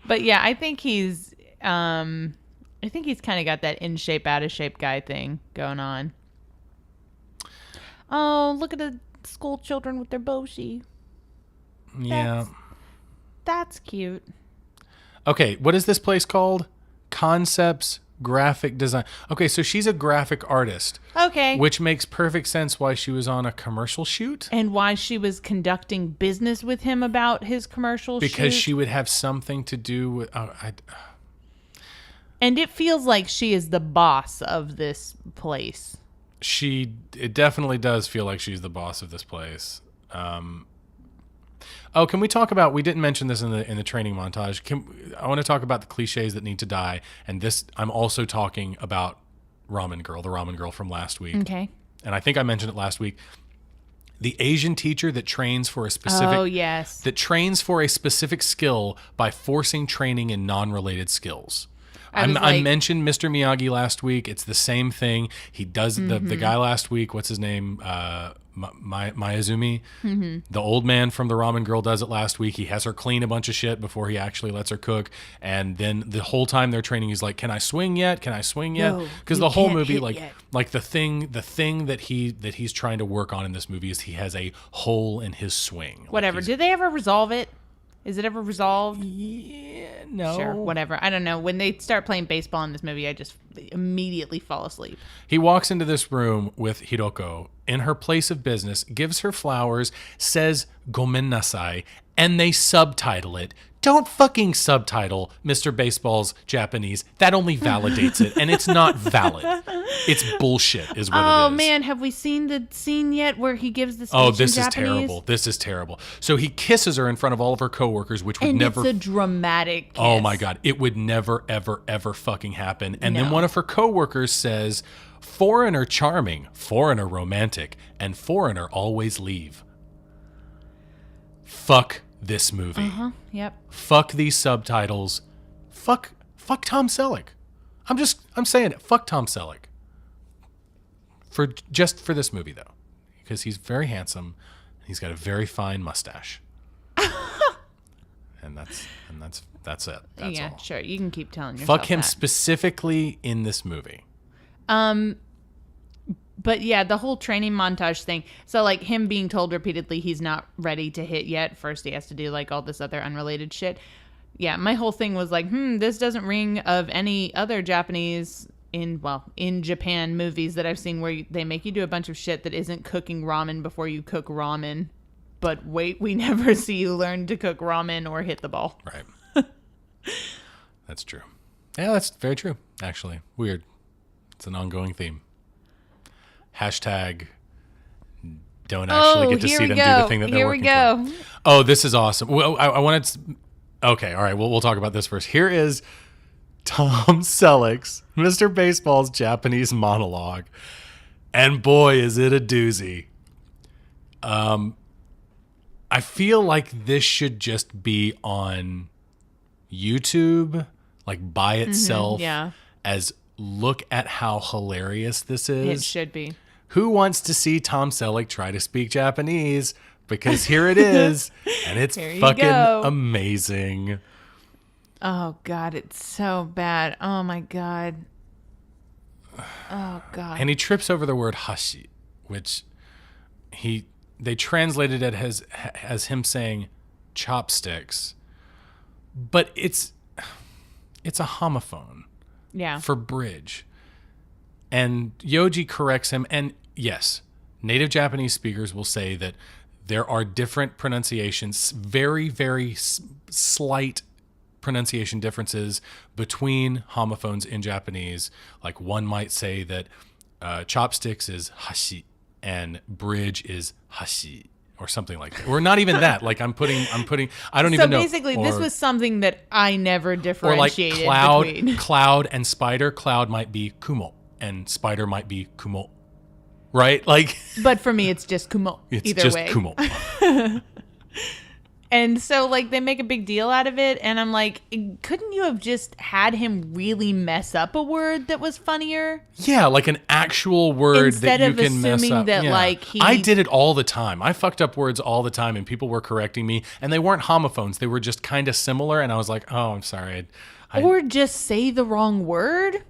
But yeah, I think he's kind of got that in shape, out of shape guy thing going on. Oh, look at the school children with their boshi. Yeah. That's cute. Okay, what is this place called? Concepts Graphic Design. Okay, so she's a graphic artist. Okay. Which makes perfect sense why she was on a commercial shoot. And why she was conducting business with him about his commercial shoot. Because she would have something to do with... And it feels like she is the boss of this place. It definitely does feel like she's the boss of this place. Can we talk about? We didn't mention this in the training montage. I want to talk about the cliches that need to die, and this I'm also talking about Ramen Girl, the Ramen Girl from last week. Okay. And I think I mentioned it last week. The Asian teacher that trains for a specific. Oh yes. That trains for a specific skill by forcing training in non-related skills. I mentioned Mr. Miyagi last week. It's the same thing. He does the guy last week. What's his name? Mayazumi. Mm-hmm. The old man from the Ramen Girl does it last week. He has her clean a bunch of shit before he actually lets her cook. And then the whole time they're training, he's like, "Can I swing yet? Can I swing yet?" Because the whole movie, like the thing that he's trying to work on in this movie is he has a hole in his swing. Whatever. Did they ever resolve it? Is it ever resolved? Yeah, no. Sure, whatever. I don't know. When they start playing baseball in this movie, I just immediately fall asleep. He walks into this room with Hiroko in her place of business, gives her flowers, says "Gomen nasai," and they subtitle it. Don't fucking subtitle Mr. Baseball's Japanese. That only validates it, and it's not valid. It's bullshit, is what it is. Oh, man, have we seen the scene yet where he gives the speech in this Japanese? is terrible. This is terrible. So he kisses her in front of all of her coworkers, which would never... it's a dramatic kiss. Oh, my God. It would never, ever, ever fucking happen. And then one of her coworkers says, Foreigner charming, foreigner romantic, and foreigner always leave. Fuck this movie. Yep. Fuck these subtitles. Fuck Tom Selleck. I'm saying it. Fuck Tom Selleck. Just for this movie though, because he's very handsome. He's got a very fine mustache. and that's it. That's all. Sure. You can keep telling yourself Fuck him that. specifically in this movie. But yeah, the whole training montage thing. So like him being told repeatedly he's not ready to hit yet. First he has to do like all this other unrelated shit. Yeah, my whole thing was like, this doesn't ring of any other Japanese in Japan movies that I've seen where they make you do a bunch of shit that isn't cooking ramen before you cook ramen. But wait, we never see you learn to cook ramen or hit the ball. Right. That's true. Yeah, that's very true, actually. Weird. It's an ongoing theme. Hashtag don't actually get to see them do the thing that they're working for. Oh, this is awesome. Well, I wanted to... Okay, all right. We'll talk about this first. Here is Tom Selleck's Mr. Baseball's Japanese monologue. And boy, is it a doozy. I feel like this should just be on YouTube, like by itself, as look at how hilarious this is. It should be. Who wants to see Tom Selleck try to speak Japanese? Because here it is, and it's fucking amazing. Oh, God, it's so bad. Oh, my God. Oh, God. And he trips over the word hashi, which they translated it as him saying chopsticks. But it's a homophone. Yeah. For bridge. And Yoji corrects him. And yes, native Japanese speakers will say that there are different pronunciations, very, very slight pronunciation differences between homophones in Japanese. Like one might say that chopsticks is hashi and bridge is hashi or something like that. Or not even that. Like I'm putting, I don't even know. So basically this was something that I never differentiated between. Cloud and spider. Cloud might be kumo and spider might be kumo. Right? Like, but for me, it's just Kumo. It's either just way. Kumo. And so, like, they make a big deal out of it. And I'm like, couldn't you have just had him really mess up a word that was funnier? Yeah, like an actual word instead that you can mess up. Instead of assuming that, like, I did it all the time. I fucked up words all the time, and people were correcting me. And they weren't homophones. They were just kind of similar. And I was like, oh, I'm sorry. Or just say the wrong word.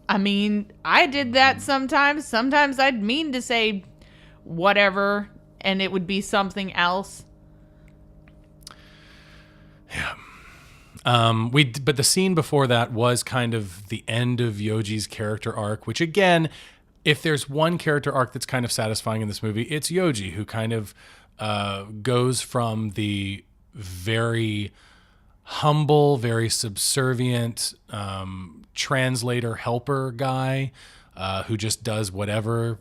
I mean, I did that sometimes. Sometimes I'd mean to say whatever, and it would be something else. Yeah. But the scene before that was kind of the end of Yoji's character arc, which again, if there's one character arc that's kind of satisfying in this movie, it's Yoji, who kind of goes from the very humble, very subservient translator helper guy who just does whatever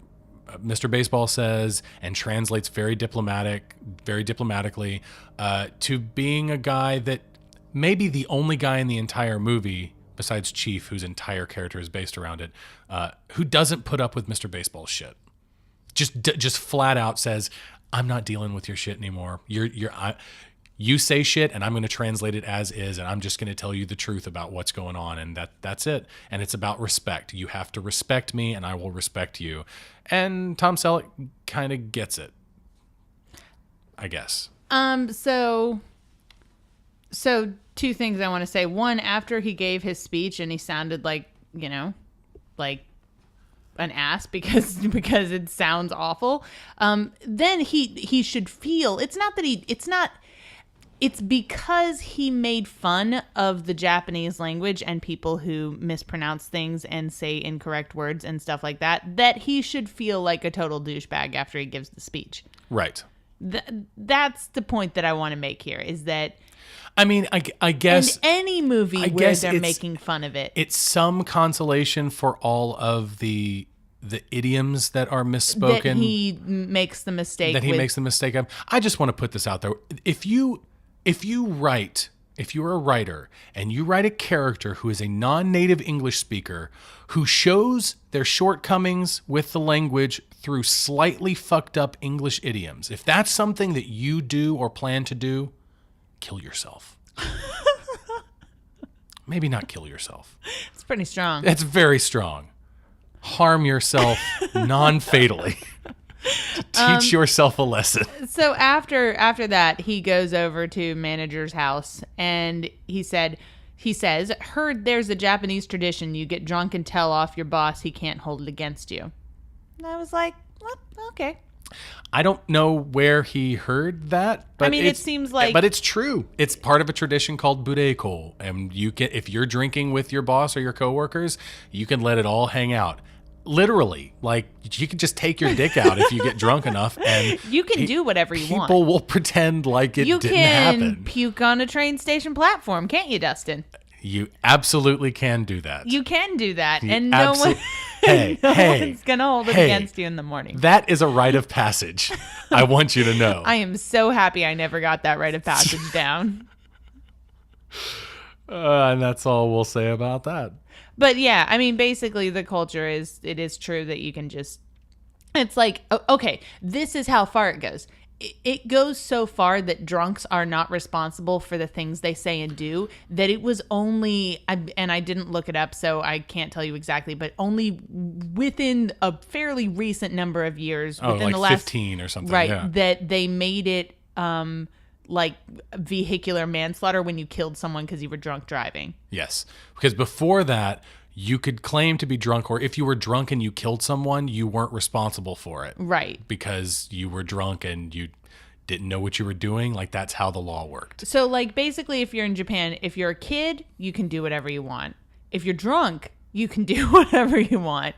Mr. Baseball says and translates very diplomatically to being a guy that maybe the only guy in the entire movie besides Chief, whose entire character is based around it, who doesn't put up with Mr. Baseball's shit. Just flat out says, I'm not dealing with your shit anymore. You say shit and I'm going to translate it as is, and I'm just going to tell you the truth about what's going on, and that's it. And it's about respect. You have to respect me and I will respect you. And Tom Selleck kind of gets it, I guess. So two things I want to say. One, after he gave his speech and he sounded like, like an ass because it sounds awful. Then he should feel, it's because he made fun of the Japanese language and people who mispronounce things and say incorrect words and stuff like that, that he should feel like a total douchebag after he gives the speech. Right. That's the point that I want to make here, is that, I mean, I guess in any movie where they're making fun of it, it's some consolation for all of the idioms that are misspoken. That he makes the mistake of. I just want to put this out there. If you write if you're a writer and you write a character who is a non-native English speaker who shows their shortcomings with the language through slightly fucked up English idioms, if that's something that you do or plan to do, kill yourself. Maybe not kill yourself. It's pretty strong. It's very strong. Harm yourself non-fatally. To teach yourself a lesson. So after that, he goes over to manager's house and he says, heard there's a Japanese tradition. You get drunk and tell off your boss. He can't hold it against you. And I was like, well, okay. I don't know where he heard that, but I mean, it seems like, but it's true. It's part of a tradition called bureiko, and you can, if you're drinking with your boss or your coworkers, you can let it all hang out. Literally, like you can just take your dick out if you get drunk enough, and you can do whatever you want. People will pretend like it didn't happen. You can puke on a train station platform, can't you, Dustin? You absolutely can do that. You can do that, and no one's gonna hold it against you in the morning. That is a rite of passage. I want you to know. I am so happy I never got that rite of passage down. And that's all we'll say about that. But yeah, I mean, basically the culture is, it is true that you can just, it's like, okay, this is how far it goes. It goes so far that drunks are not responsible for the things they say and do, that it was only, and I didn't look it up, so I can't tell you exactly, but only within a fairly recent number of years, within like the last 15 or something, right? Yeah. That they made it like vehicular manslaughter when you killed someone because you were drunk driving. Yes, because before that, you could claim to be drunk, or if you were drunk and you killed someone, you weren't responsible for it. Right. Because you were drunk and you didn't know what you were doing. Like, that's how the law worked. So, like, basically, if you're in Japan, if you're a kid, you can do whatever you want. If you're drunk, you can do whatever you want.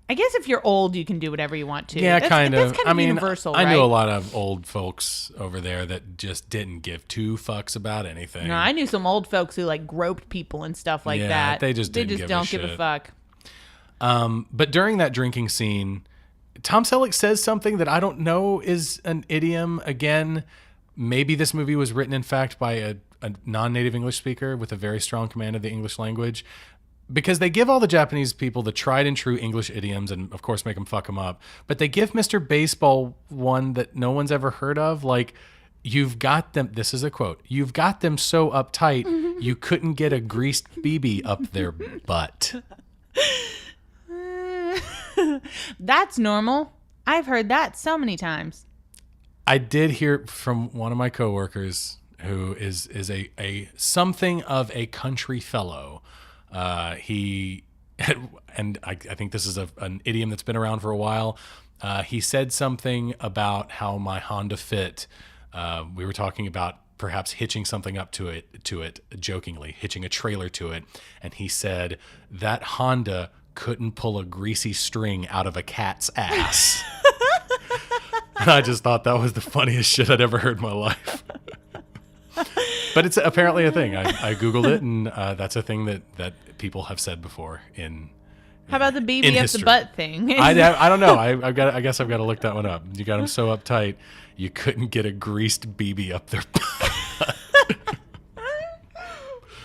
I guess if you're old, you can do whatever you want to. Yeah, kind of. That's kind of universal, I right? knew a lot of old folks over there that just didn't give two fucks about anything. No, I knew some old folks who, like, groped people and stuff like that. They just don't give a fuck. But during that drinking scene, Tom Selleck says something that I don't know is an idiom. Again, maybe this movie was written, in fact, by a non-native English speaker with a very strong command of the English language, because they give all the Japanese people the tried and true English idioms and, of course, make them fuck them up. But they give Mr. Baseball one that no one's ever heard of, like, you've got them, this is a quote, you've got them so uptight, you couldn't get a greased BB up their butt. That's normal. I've heard that so many times. I did hear from one of my coworkers who is a something of a country fellow. He and I think this is an idiom that's been around for a while. He said something about how my Honda Fit. We were talking about perhaps hitching something up to it jokingly, hitching a trailer to it, and he said that Honda couldn't pull a greasy string out of a cat's ass. And I just thought that was the funniest shit I'd ever heard in my life. But it's apparently a thing. I Googled it, and that's a thing that people have said before in How about the BB up the butt thing? I don't know. I guess I've got to look that one up. You got them so uptight, you couldn't get a greased BB up their butt.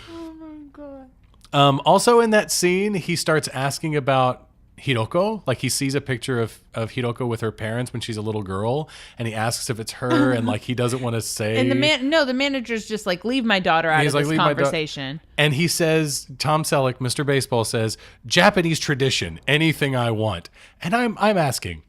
Oh my God. Also in that scene, he starts asking about Hiroko. Like, he sees a picture of Hiroko with her parents when she's a little girl, and he asks if it's her, and like he doesn't want to say. And the manager's just like, leave my daughter out of this conversation. And he says, Tom Selleck, Mr. Baseball says, Japanese tradition, anything I want. And I'm asking,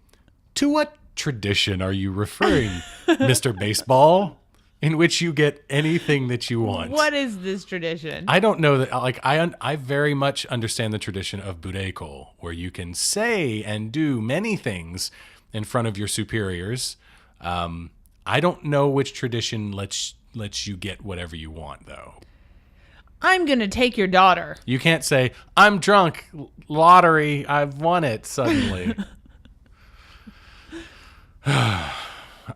to what tradition are you referring, Mr. Baseball? In which you get anything that you want. What is this tradition? I don't know that. Like, I very much understand the tradition of bureiko, where you can say and do many things in front of your superiors. I don't know which tradition lets you get whatever you want, though. I'm gonna take your daughter. You can't say, I'm drunk, lottery, I've won it suddenly.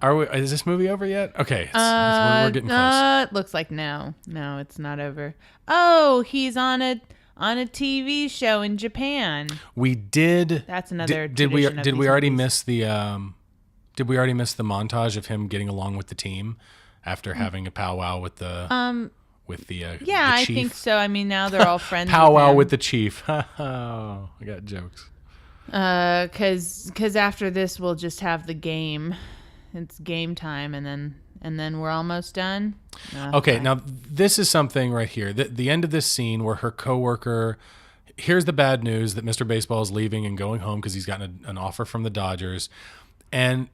Is this movie over yet? Okay, we're getting close. It looks like no, it's not over. Oh, he's on a TV show in Japan. We did. That's another. Did we already miss the? Did we already miss the montage of him getting along with the team after having a powwow with the with the Yeah, the I chief. think so. I mean, now they're all friends. Powwow with with the chief. I got jokes. Because after this, we'll just have the game. It's game time, and then we're almost done. Okay, now this is something right here. The end of this scene where her coworker, here's the bad news that Mr. Baseball is leaving and going home because he's gotten an offer from the Dodgers. And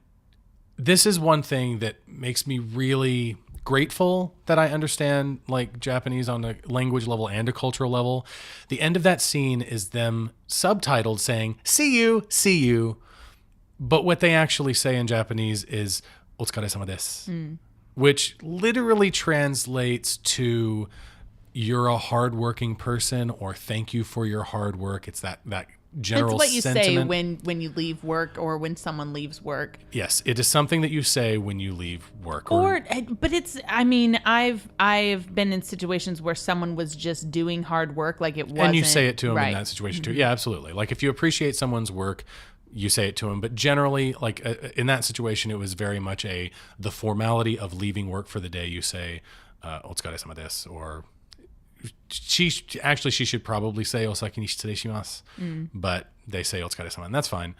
this is one thing that makes me really grateful that I understand like Japanese on a language level and a cultural level. The end of that scene is them subtitled saying, see you. But what they actually say in Japanese is, otsukaresama desu, which literally translates to you're a hardworking person or thank you for your hard work. It's that general It's what you sentiment. say when you leave work or when someone leaves work. Yes, it is something that you say when you leave work. But it's, I mean, I've been in situations where someone was just doing hard work, like it wasn't. And you say it to them right. in that situation too. Yeah, absolutely. Like if you appreciate someone's work, you say it to them. But generally, like in that situation, it was very much the formality of leaving work for the day. You say, otsukaresama desu, or she should probably say osaki ni shitsurei shimasu, but they say otsukaresama, and that's fine.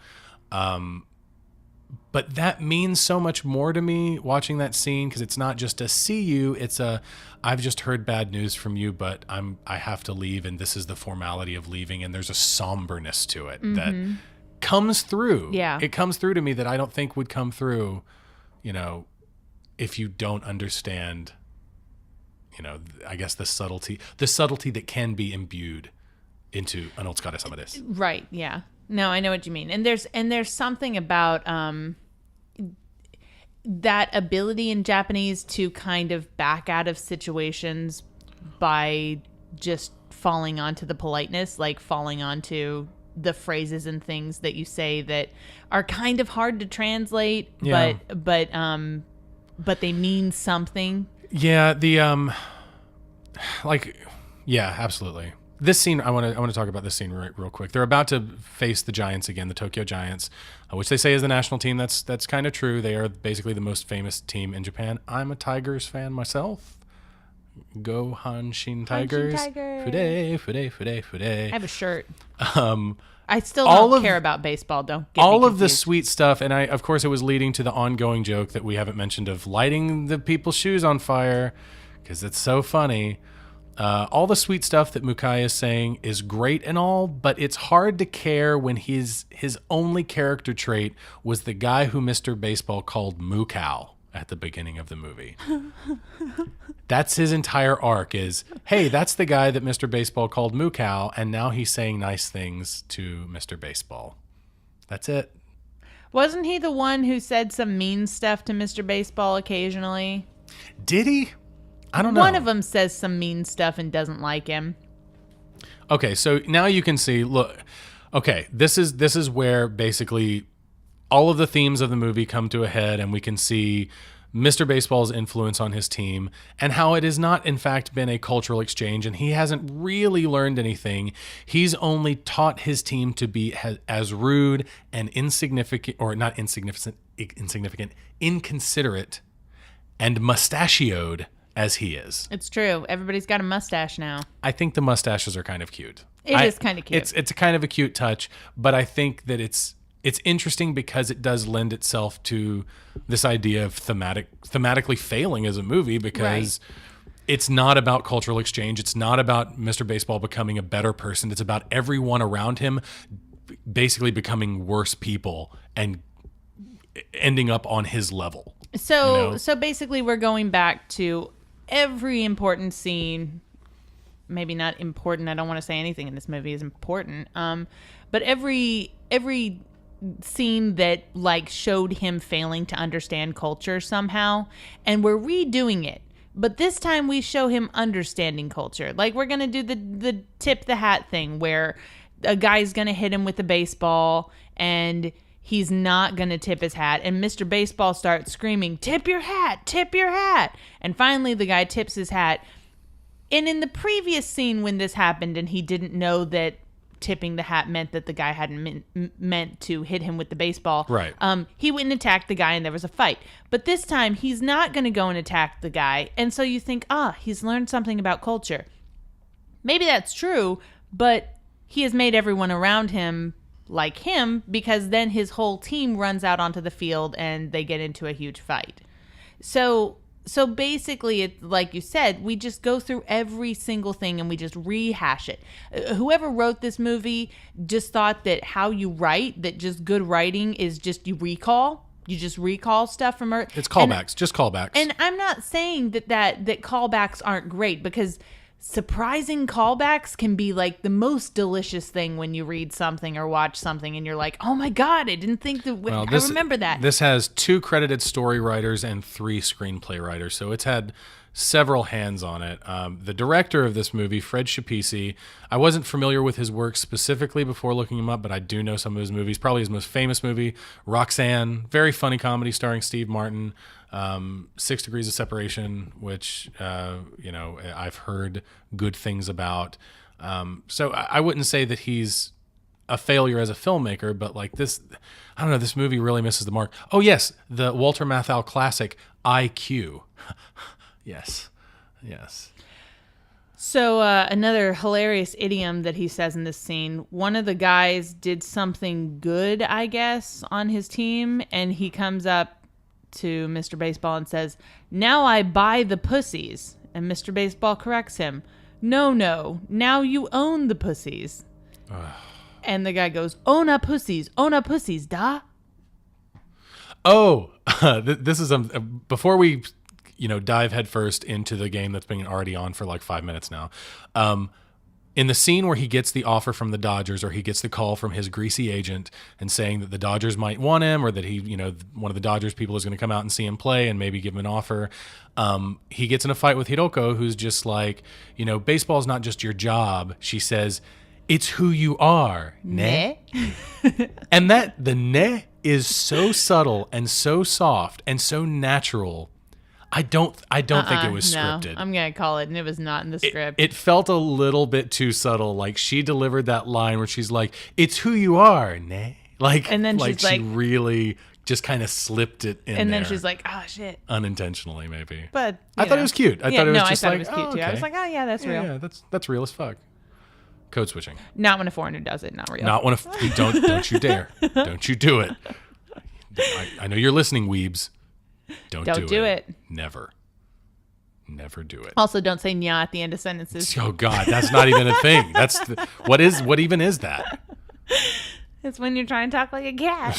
But that means so much more to me watching that scene, because it's not just a see you, it's a I've just heard bad news from you, but I have to leave, and this is the formality of leaving, and there's a somberness to it that comes through. Yeah. It comes through to me that I don't think would come through, if you don't understand, I guess the subtlety that can be imbued into an otsukaresama desu. Right. Yeah. No, I know what you mean. And there's something about that ability in Japanese to kind of back out of situations by just falling onto the politeness, like falling onto the phrases and things that you say that are kind of hard to translate, Yeah. but they mean something. Yeah, absolutely. This scene, I want to talk about this scene real quick. They're about to face the Giants again, the Tokyo Giants, which they say is the national team. That's kind of true. They are basically the most famous team in Japan. I'm a Tigers fan myself. Go Hanshin Tigers. Fude. I have a shirt. Um, I still don't care about baseball. Don't get all me of the confused. sweet stuff, and of course it was leading to the ongoing joke that we haven't mentioned of lighting the people's shoes on fire, because it's so funny. All the sweet stuff that Mukai is saying is great and all, but it's hard to care when his only character trait was the guy who Mr. Baseball called Mukau at the beginning of the movie. That's his entire arc is, hey, that's the guy that Mr. Baseball called Mukau, and now he's saying nice things to Mr. Baseball. That's it. Wasn't he the one who said some mean stuff to Mr. Baseball occasionally? Did he? I don't know. One of them says some mean stuff and doesn't like him. Okay, so now you can see, look, okay, this is where basically all of the themes of the movie come to a head, and we can see Mr. Baseball's influence on his team and how it has not, in fact, been a cultural exchange, and he hasn't really learned anything. He's only taught his team to be as rude and insignificant, or not insignificant, inconsiderate and mustachioed as he is. It's true. Everybody's got a mustache now. I think the mustaches are kind of cute. It is kind of cute. It's a kind of a cute touch, but I think that it's interesting because it does lend itself to this idea of thematically failing as a movie, because it's not about cultural exchange. It's not about Mr. Baseball becoming a better person. It's about everyone around him basically becoming worse people and ending up on his level. So basically we're going back to every important scene. Maybe not important. I don't want to say anything in this movie is important. But every scene that like showed him failing to understand culture somehow, and we're redoing it. But this time we show him understanding culture. Like we're gonna do the tip the hat thing where a guy's gonna hit him with a baseball and he's not gonna tip his hat, and Mr. Baseball starts screaming, "Tip your hat! Tip your hat!" And finally the guy tips his hat. And in the previous scene when this happened and he didn't know that tipping the hat meant that the guy hadn't meant to hit him with the baseball. Right. He went and attacked the guy and there was a fight. But this time he's not going to go and attack the guy. And so you think, he's learned something about culture. Maybe that's true, but he has made everyone around him like him, because then his whole team runs out onto the field and they get into a huge fight. So basically, it, like you said, we just go through every single thing and we just rehash it. Whoever wrote this movie just thought that how you write, that just good writing is just you just recall stuff from Earth. It's callbacks, just callbacks. And I'm not saying that callbacks aren't great, because surprising callbacks can be like the most delicious thing when you read something or watch something and you're like, oh my God, I didn't think that. I remember that. This has 2 credited story writers and 3 screenplay writers, so it's had several hands on it. The director of this movie, Fred Schapisi, I wasn't familiar with his work specifically before looking him up, but I do know some of his movies. Probably his most famous movie, Roxanne, very funny comedy starring Steve Martin. 6 Degrees of Separation, which, I've heard good things about. So I wouldn't say that he's a failure as a filmmaker, but like this, I don't know, this movie really misses the mark. Oh yes, the Walter Matthau classic, IQ. Yes. So another hilarious idiom that he says in this scene, one of the guys did something good, I guess, on his team, and he comes up to Mr. Baseball and says, "Now I buy the pussies." And Mr. Baseball corrects him, No, now you own the pussies." And the guy goes, own a pussies, da." Oh, this is before we dive headfirst into the game that's been already on for like 5 minutes now. In the scene where he gets the offer from the Dodgers, or he gets the call from his greasy agent and saying that the Dodgers might want him, or that he, one of the Dodgers people is going to come out and see him play and maybe give him an offer. He gets in a fight with Hiroko, who's just like, baseball's not just your job. She says, it's who you are, ne? And the ne is so subtle and so soft and so natural. I don't think it was scripted. I'm going to call it, and it was not in the script. It felt a little bit too subtle. Like, she delivered that line where she's like, it's who you are, ne? Like, and then she's like, she really just kind of slipped it in there. And then she's like, oh, shit. Unintentionally, maybe. But I thought it was cute. I thought it was cute, too. Okay. I was like, oh, yeah, that's real. Yeah, that's real as fuck. Code switching. Not when a foreigner does it. Not real. Not when don't you dare. Don't you do it. I know you're listening, weebs. Don't do it. Never do it. Also, don't say nya at the end of sentences. Oh God, that's not even a thing. What even is that? It's when you're trying to talk like a cat.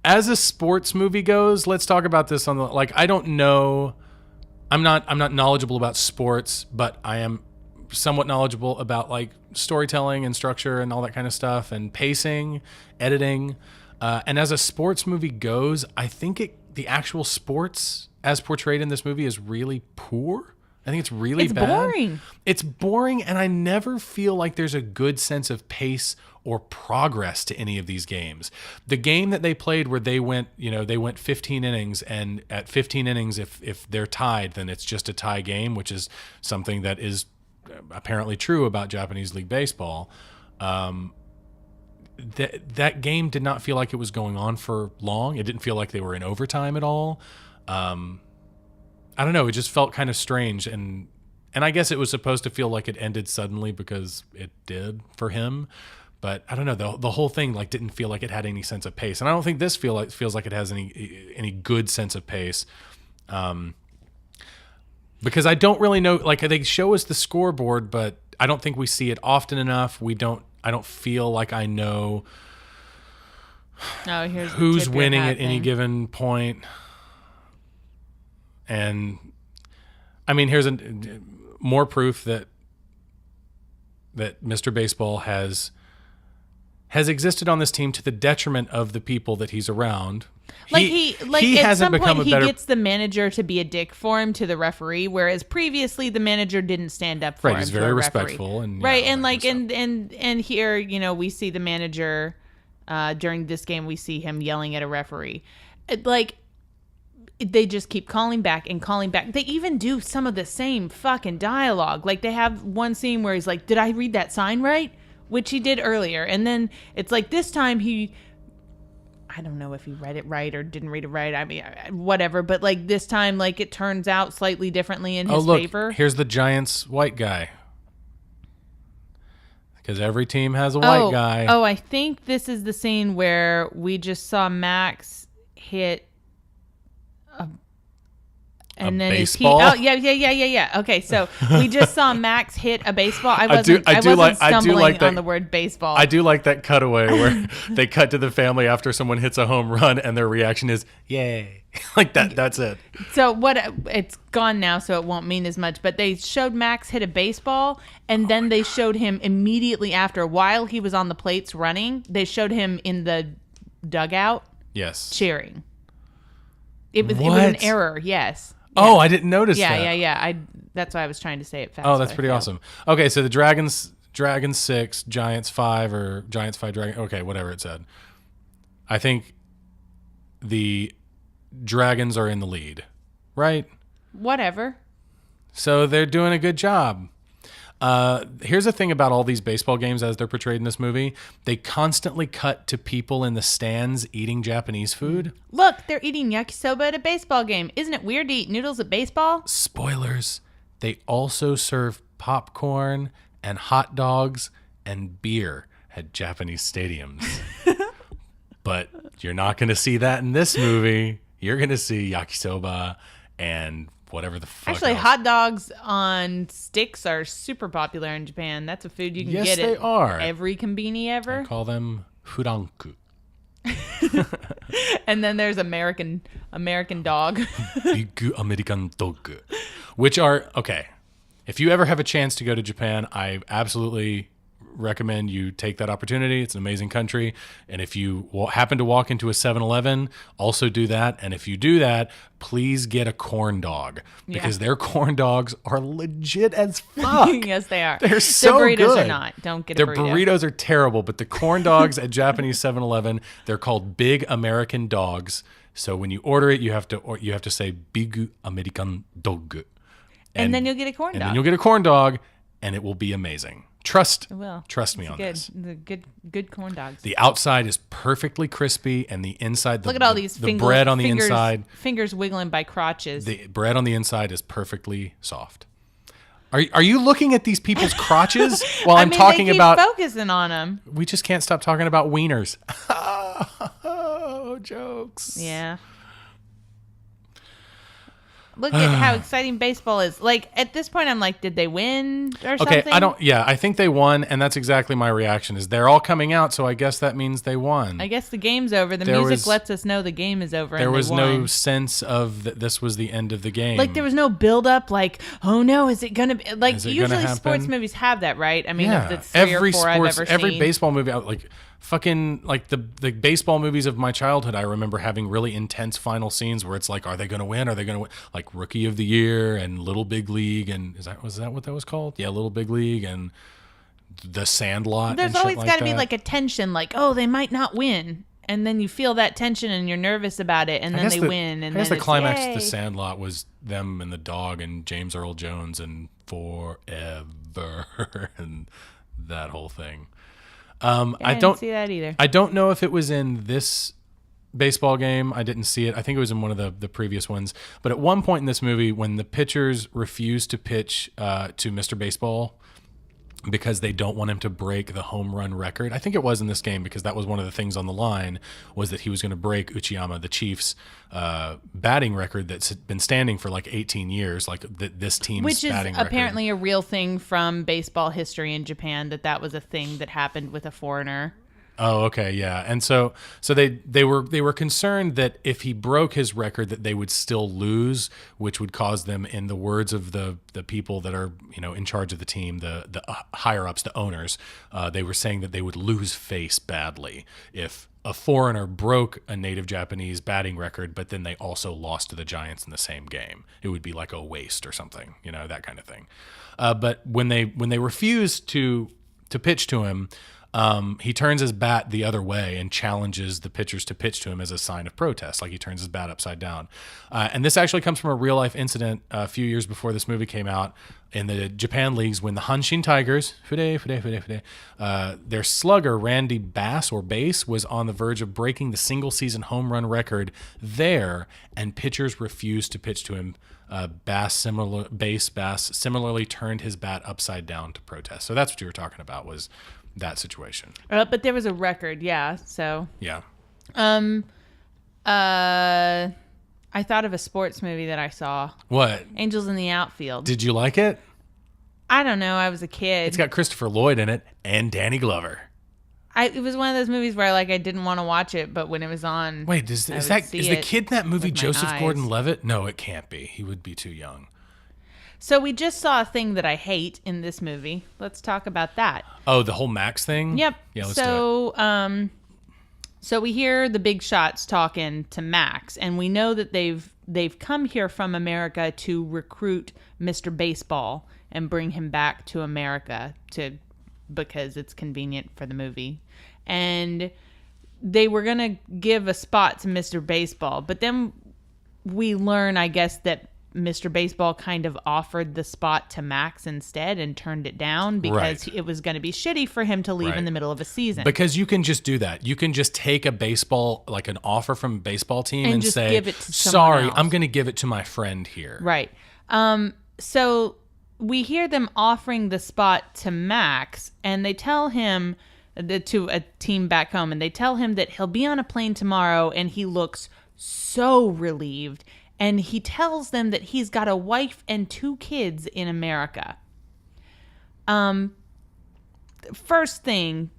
As a sports movie goes, let's talk about this on the I don't know. I'm not knowledgeable about sports, but I am somewhat knowledgeable about storytelling and structure and all that kind of stuff, and pacing, editing. And as a sports movie goes, I think the actual sports as portrayed in this movie is really poor. I think it's really bad. Boring. It's boring, and I never feel like there's a good sense of pace or progress to any of these games. The game that they played where they went 15 innings, and at 15 innings, if they're tied, then it's just a tie game, which is something that is apparently true about Japanese League Baseball. That game did not feel like it was going on for long. It didn't feel like they were in overtime at all. I don't know. It just felt kind of strange, and I guess it was supposed to feel like it ended suddenly because it did for him. But I don't know. The whole thing didn't feel like it had any sense of pace, and I don't think this feels like it has any good sense of pace. Because I don't really know. They show us the scoreboard, but I don't think we see it often enough. I don't feel like I know who's winning at any given point. And I mean, here's more proof that Mr. Baseball has existed on this team to the detriment of the people that he's around. He at hasn't some become point a better. He gets the manager to be a dick for him to the referee, whereas previously the manager didn't stand up for him. Right, he's very respectful, and and here we see the manager during this game. We see him yelling at a referee. they just keep calling back and calling back. They even do some of the same fucking dialogue. Like they have one scene where he's like, did I read that sign right? Which he did earlier. And then it's like this time I don't know if he read it right or didn't read it right. I mean, whatever. But like this time, like it turns out slightly differently in his favor. Here's the Giants white guy. Because every team has a white guy. Oh, I think this is the scene where we just saw Max hit and then baseball? Yeah. Okay, so we just saw Max hit a baseball. I wasn't stumbling on the word baseball. I do like that cutaway where they cut to the family after someone hits a home run and their reaction is, yay. Like that. That's it. So it's gone now, so it won't mean as much. But they showed Max hit a baseball, and then they showed him immediately after, while he was on the plates running, they showed him in the dugout cheering. It was an error, yes. Oh, I didn't notice that. Yeah. That's why I was trying to say it fast. Oh, that's pretty awesome. Okay, so the Dragons 6, Giants 5, or Giants 5, Dragon. Okay, whatever it said. I think the Dragons are in the lead, right? Whatever. So they're doing a good job. Here's the thing about all these baseball games as they're portrayed in this movie. They constantly cut to people in the stands eating Japanese food. Look, they're eating yakisoba at a baseball game. Isn't it weird to eat noodles at baseball? Spoilers. They also serve popcorn and hot dogs and beer at Japanese stadiums. But you're not going to see that in this movie. You're going to see yakisoba and whatever the fuck Actually, else. hot dogs on sticks are super popular in Japan. That's a food you can get at every konbini ever. I call them furanku. And then there's American dog. Big American dog. Which are, okay, if you ever have a chance to go to Japan, I absolutely recommend you take that opportunity. It's an amazing country. And if you happen to walk into a 7-Eleven, also do that. And if you do that, please get a corn dog, because their corn dogs are legit as fuck. Yes, they are. They're so good. Their burritos good. are not. Don't get a burrito. Their burritos are terrible, but the corn dogs at Japanese 7-Eleven, they're called Big American Dogs. So when you order it, you have to say Big American Dog. And then you'll get a corn dog. And then you'll get a corn dog, and it will be amazing. Trust me on good. this. The good corn dogs. The outside is perfectly crispy, and the inside, look at all these the bread on the inside, fingers wiggling by crotches. The bread on the inside is perfectly soft. Are you looking at these people's crotches while I'm talking about? Focusing on them. We just can't stop talking about wieners. Oh, jokes. Yeah. Look at how exciting baseball is. Like, at this point, I'm like, did they win or something? Okay, I think they won, and that's exactly my reaction, is they're all coming out, so I guess that means they won. I guess the game's over. The music lets us know the game is over, there and was they won. no sense of that this was the end of the game. Like, there was no build-up, like, oh no, is it going to be... Like, usually sports movies have that, right? I mean, if it's three or four I've ever seen. Every baseball movie, like... Fucking like the baseball movies of my childhood, I remember having really intense final scenes where it's like, are they going to win? Are they going to win? Like Rookie of the Year and Little Big League, and was that what that was called? Yeah, Little Big League and The Sandlot. There's always got to be like a tension, like, oh, they might not win, and then you feel that tension and you're nervous about it, and then they win, and I guess then the climax yay. of The Sandlot was them and the dog and James Earl Jones and Forever and that whole thing. I don't see that either. I don't know if it was in this baseball game. I didn't see it. I think it was in one of the previous ones. But at one point in this movie, when the pitchers refused to pitch to Mr. Baseball because they don't want him to break the home run record. I think it was in this game, because that was one of the things on the line, was that he was going to break Uchiyama, the Chiefs' batting record that's been standing for like 18 years, like this team's Which is batting apparently record. a real thing from baseball history in Japan, that was a thing that happened with a foreigner. Oh, okay, yeah. And so they were concerned that if he broke his record, that they would still lose, which would cause them, in the words of the people that are, in charge of the team, the higher ups, the owners, they were saying that they would lose face badly if a foreigner broke a native Japanese batting record, but then they also lost to the Giants in the same game. It would be like a waste or something, that kind of thing. But when they refused to pitch to him, he turns his bat the other way and challenges the pitchers to pitch to him as a sign of protest. Like he turns his bat upside down. And this actually comes from a real life incident a few years before this movie came out in the Japan leagues when the Hanshin Tigers, their slugger Randy Bass was on the verge of breaking the single season home run record there, and pitchers refused to pitch to him. Bass similarly turned his bat upside down to protest. So that's what you were talking about, was that situation. But there was a record, yeah. So yeah. I thought of a sports movie that I saw. What? Angels in the Outfield. Did you like it? I don't know. I was a kid. It's got Christopher Lloyd in it and Danny Glover. It was one of those movies where I didn't want to watch it, but when it was on, wait, is the kid in that movie Joseph Gordon-Levitt? No, it can't be. He would be too young. So we just saw a thing that I hate in this movie. Let's talk about that. Oh, the whole Max thing? Yep. Yeah, let's do it. So we hear the big shots talking to Max, and we know that they've come here from America to recruit Mr. Baseball and bring him back to America because it's convenient for the movie. And they were going to give a spot to Mr. Baseball, but then we learn, I guess, that Mr. Baseball kind of offered the spot to Max instead and turned it down because it was going to be shitty for him to leave in the middle of a season. Because you can just do that. You can just take a baseball, like an offer from a baseball team and just say, give it to sorry, else. I'm going to give it to my friend here. Right. So we hear them offering the spot to Max, and they tell him, to a team back home, and they tell him that he'll be on a plane tomorrow, and he looks so relieved. And he tells them that he's got a wife and 2 kids in America. First thing,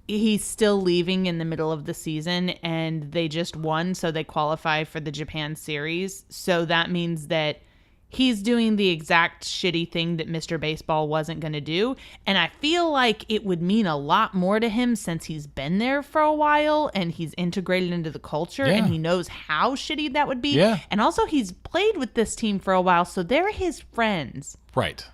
he's still leaving in the middle of the season, and they just won, so they qualify for the Japan series. So that means that he's doing the exact shitty thing that Mr. Baseball wasn't going to do. And I feel like it would mean a lot more to him since he's been there for a while and he's integrated into the culture and he knows how shitty that would be. Yeah. And also he's played with this team for a while, so they're his friends. Right.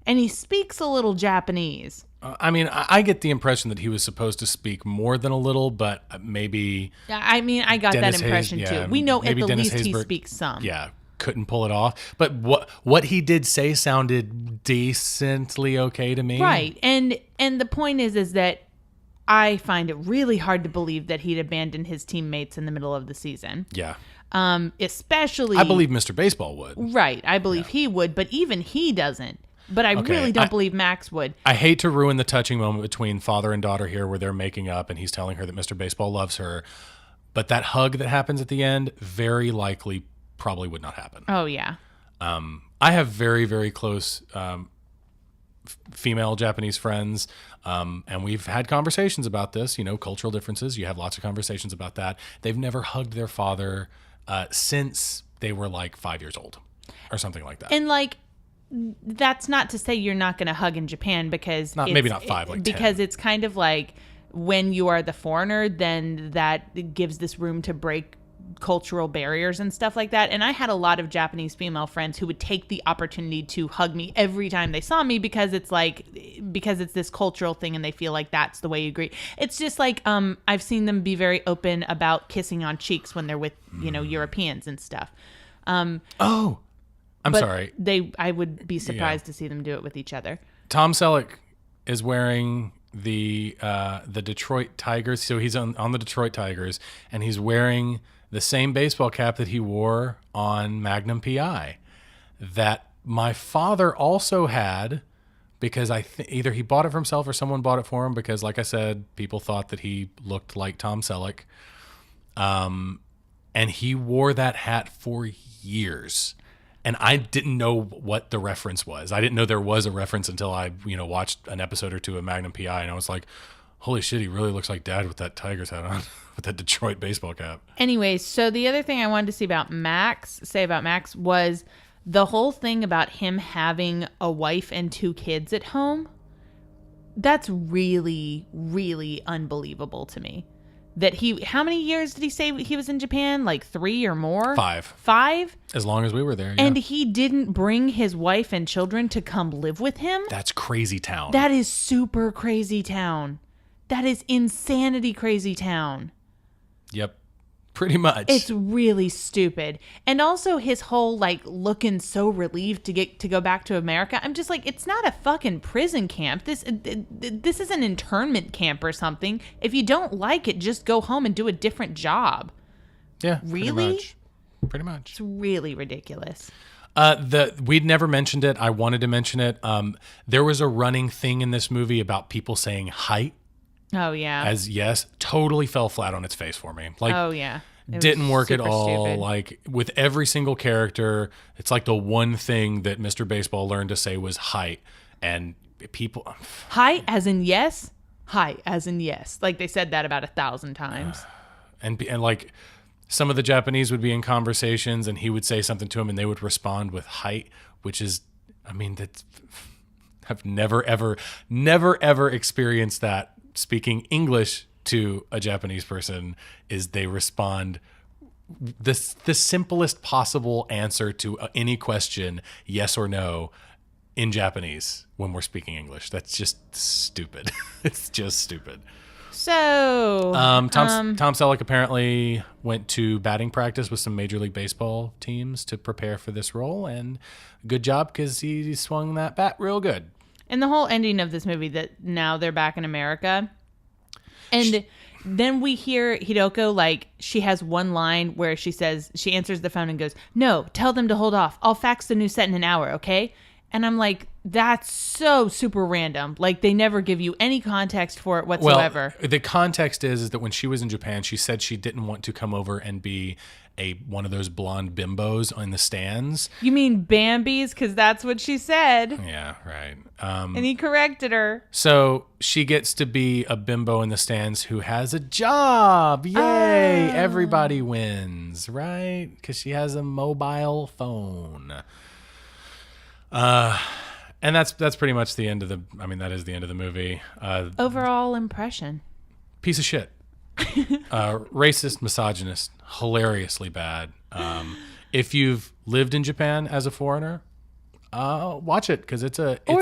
And he speaks a little Japanese. I get the impression that he was supposed to speak more than a little, but maybe... I got that impression too. We know at the least he speaks some. Yeah. Couldn't pull it off, but what he did say sounded decently okay to me. Right. And the point is that I find it really hard to believe that he'd abandon his teammates in the middle of the season. Yeah. Especially, I believe Mr. Baseball would. Right. I believe he would, but even he doesn't. But I really don't believe Max would. I hate to ruin the touching moment between father and daughter here where they're making up and he's telling her that Mr. Baseball loves her. But that hug that happens at the end very likely probably would not happen. Oh, yeah. I have very, very close female Japanese friends, and we've had conversations about this, cultural differences. You have lots of conversations about that. They've never hugged their father since they were like 5 years old or something like that. And that's not to say you're not going to hug in Japan because... maybe not 5, like 10. Because it's kind of like when you are the foreigner, then that gives this room to break cultural barriers and stuff like that. And I had a lot of Japanese female friends who would take the opportunity to hug me every time they saw me because it's this cultural thing and they feel like that's the way you greet. It's just like I've seen them be very open about kissing on cheeks when they're with Europeans and stuff. I'm sorry. I would be surprised to see them do it with each other. Tom Selleck is wearing the Detroit Tigers. So he's on the Detroit Tigers, and he's wearing the same baseball cap that he wore on Magnum PI that my father also had, because either he bought it for himself or someone bought it for him, because like I said, people thought that he looked like Tom Selleck. And he wore that hat for years. And I didn't know what the reference was. I didn't know there was a reference until I, watched an episode or two of Magnum PI, and I was like, holy shit, he really looks like Dad with that Tigers hat on, with that Detroit baseball cap. Anyways, so the other thing I wanted to say about Max was the whole thing about him having a wife and 2 kids at home. That's really, really unbelievable to me. That how many years did he say he was in Japan? Like 3 or more? 5. 5? As long as we were there, yeah. And he didn't bring his wife and children to come live with him? That's crazy town. That is super crazy town. That is insanity crazy town. Yep. Pretty much. It's really stupid. And also his whole like looking so relieved to go back to America. I'm just like, it's not a fucking prison camp. This is an internment camp or something. If you don't like it, just go home and do a different job. Yeah. Really? Pretty much. It's really ridiculous. We'd never mentioned it. I wanted to mention it. There was a running thing in this movie about people saying height. Oh yeah. As yes, totally fell flat on its face for me. Like, oh yeah. Didn't work at all. Stupid. Like with every single character, it's like the one thing that Mr. Baseball learned to say was height, and people height as in yes, height as in yes. Like they said that about 1,000 times. And like some of the Japanese would be in conversations, and he would say something to him, and they would respond with height, which is, I mean, that's I've never ever experienced that speaking English to a Japanese person. Is they respond the simplest possible answer to any question, yes or no, in Japanese when we're speaking English. That's just stupid. It's just stupid. So Tom Selleck apparently went to batting practice with some Major League Baseball teams to prepare for this role, and good job because he swung that bat real good. And the whole ending of this movie, that now they're back in America, and then we hear Hideko, like, she has one line where she says, she answers the phone and goes, "No, tell them to hold off. I'll fax the new set in an hour, okay?" And I'm like, that's so super random. Like, they never give you any context for it whatsoever. Well, the context is that when she was in Japan, she said she didn't want to come over and be one of those blonde bimbos in the stands. You mean Bambi's? Because that's what she said. Yeah, right. And he corrected her. So she gets to be a bimbo in the stands who has a job. Yay! Everybody wins, right? Because she has a mobile phone. And that's pretty much the end of that is the end of the movie. Overall impression. Piece of shit. Racist, misogynist, hilariously bad. If you've lived in Japan as a foreigner, watch it because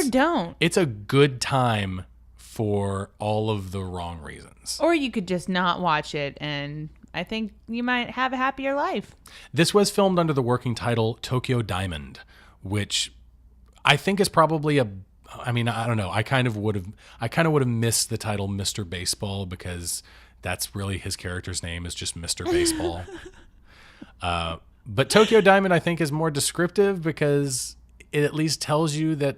don't. It's a good time for all of the wrong reasons. Or you could just not watch it, and I think you might have a happier life. This was filmed under the working title Tokyo Diamond, which I think is probably I don't know. I kind of would have missed the title Mr. Baseball because that's really his character's name is just Mr. Baseball. But Tokyo Diamond, I think, is more descriptive because it at least tells you that.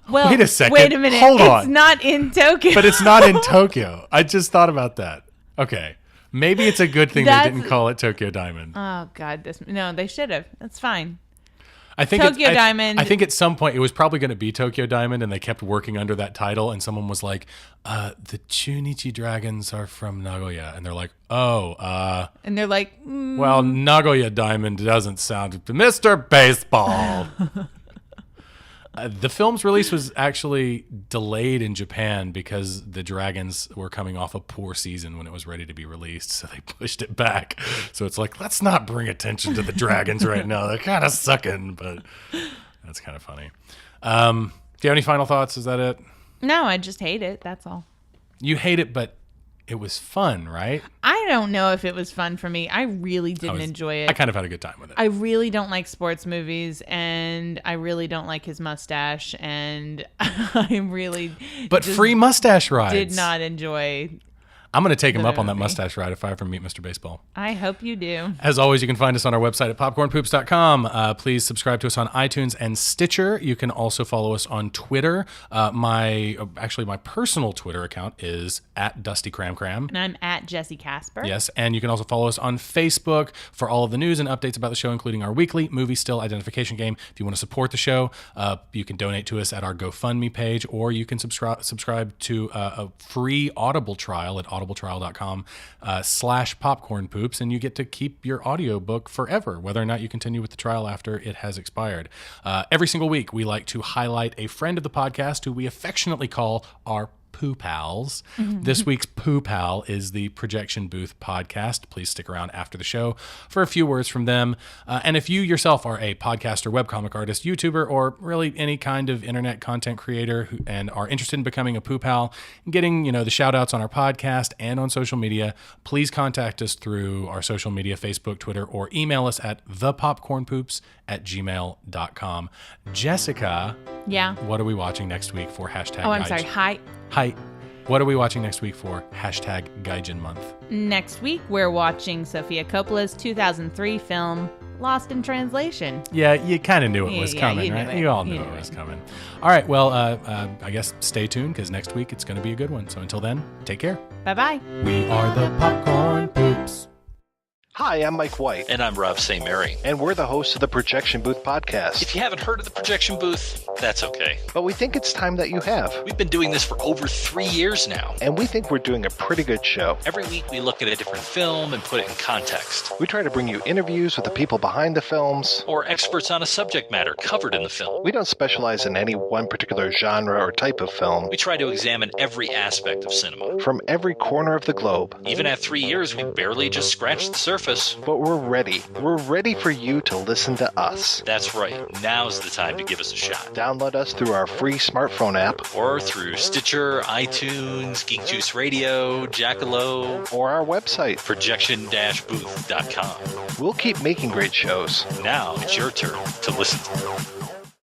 Well, wait a second. Wait a minute. Hold on. It's not in Tokyo. But it's not in Tokyo. I just thought about that. Okay. Maybe it's a good thing they didn't call it Tokyo Diamond. Oh, God. No, they should have. That's fine. I think Tokyo Diamond. I think at some point it was probably going to be Tokyo Diamond, and they kept working under that title. And someone was like, "The Chunichi Dragons are from Nagoya," and they're like, "Oh, and they're like, well, Nagoya Diamond doesn't sound Mr. Baseball." The film's release was actually delayed in Japan because the Dragons were coming off a poor season when it was ready to be released, so they pushed it back. So it's like, let's not bring attention to the Dragons right now. They're kind of sucking, but that's kind of funny. Do you have any final thoughts? Is that it? No, I just hate it. That's all. You hate it, but it was fun, right? I don't know if it was fun for me. I really didn't enjoy it. I kind of had a good time with it. I really don't like sports movies, and I really don't like his mustache, and I really But free mustache rides. Did not enjoy. I'm going to take him up on that mustache ride if I ever meet Mr. Baseball. I hope you do. As always, you can find us on our website at popcornpoops.com. Please subscribe to us on iTunes and Stitcher. You can also follow us on Twitter. My personal Twitter account is at DustyCramCram. And I'm at Jesse Casper. Yes, and you can also follow us on Facebook for all of the news and updates about the show, including our weekly movie still identification game. If you want to support the show, you can donate to us at our GoFundMe page, or you can subscribe to a free Audible trial at audibletrial.com/popcornpoops, and you get to keep your audiobook forever, whether or not you continue with the trial after it has expired. Every single week, we like to highlight a friend of the podcast who we affectionately call our Poo Pals. This week's Poo Pal is the Projection Booth podcast. Please stick around after the show for a few words from them. And if you yourself are a podcaster, webcomic artist, YouTuber, or really any kind of internet content creator and are interested in becoming a Poo Pal and getting, the shout outs on our podcast and on social media, please contact us through our social media, Facebook, Twitter, or email us at thepopcornpoops@gmail.com. Jessica. Yeah. What are we watching next week for hashtag Oh, I'm sorry. Hi. What are we watching next week for hashtag Gaijin Month? Next week, we're watching Sofia Coppola's 2003 film, Lost in Translation. Yeah, you kind of knew it was coming, right? You all knew it was coming. All right, well, I guess stay tuned because next week it's going to be a good one. So until then, take care. Bye-bye. We are the Popcorn Poops. Hi, I'm Mike White. And I'm Rob St. Mary. And we're the hosts of the Projection Booth podcast. If you haven't heard of the Projection Booth, that's okay. But we think it's time that you have. We've been doing this for over 3 years now. And we think we're doing a pretty good show. Every week we look at a different film and put it in context. We try to bring you interviews with the people behind the films. Or experts on a subject matter covered in the film. We don't specialize in any one particular genre or type of film. We try to examine every aspect of cinema. From every corner of the globe. Even at 3 years, we barely just scratched the surface. But we're ready. We're ready for you to listen to us. That's right. Now's the time to give us a shot. Download us through our free smartphone app. Or through Stitcher, iTunes, Geek Juice Radio, Jackalow. Or our website. projection-booth.com. We'll keep making great shows. Now it's your turn to listen to them.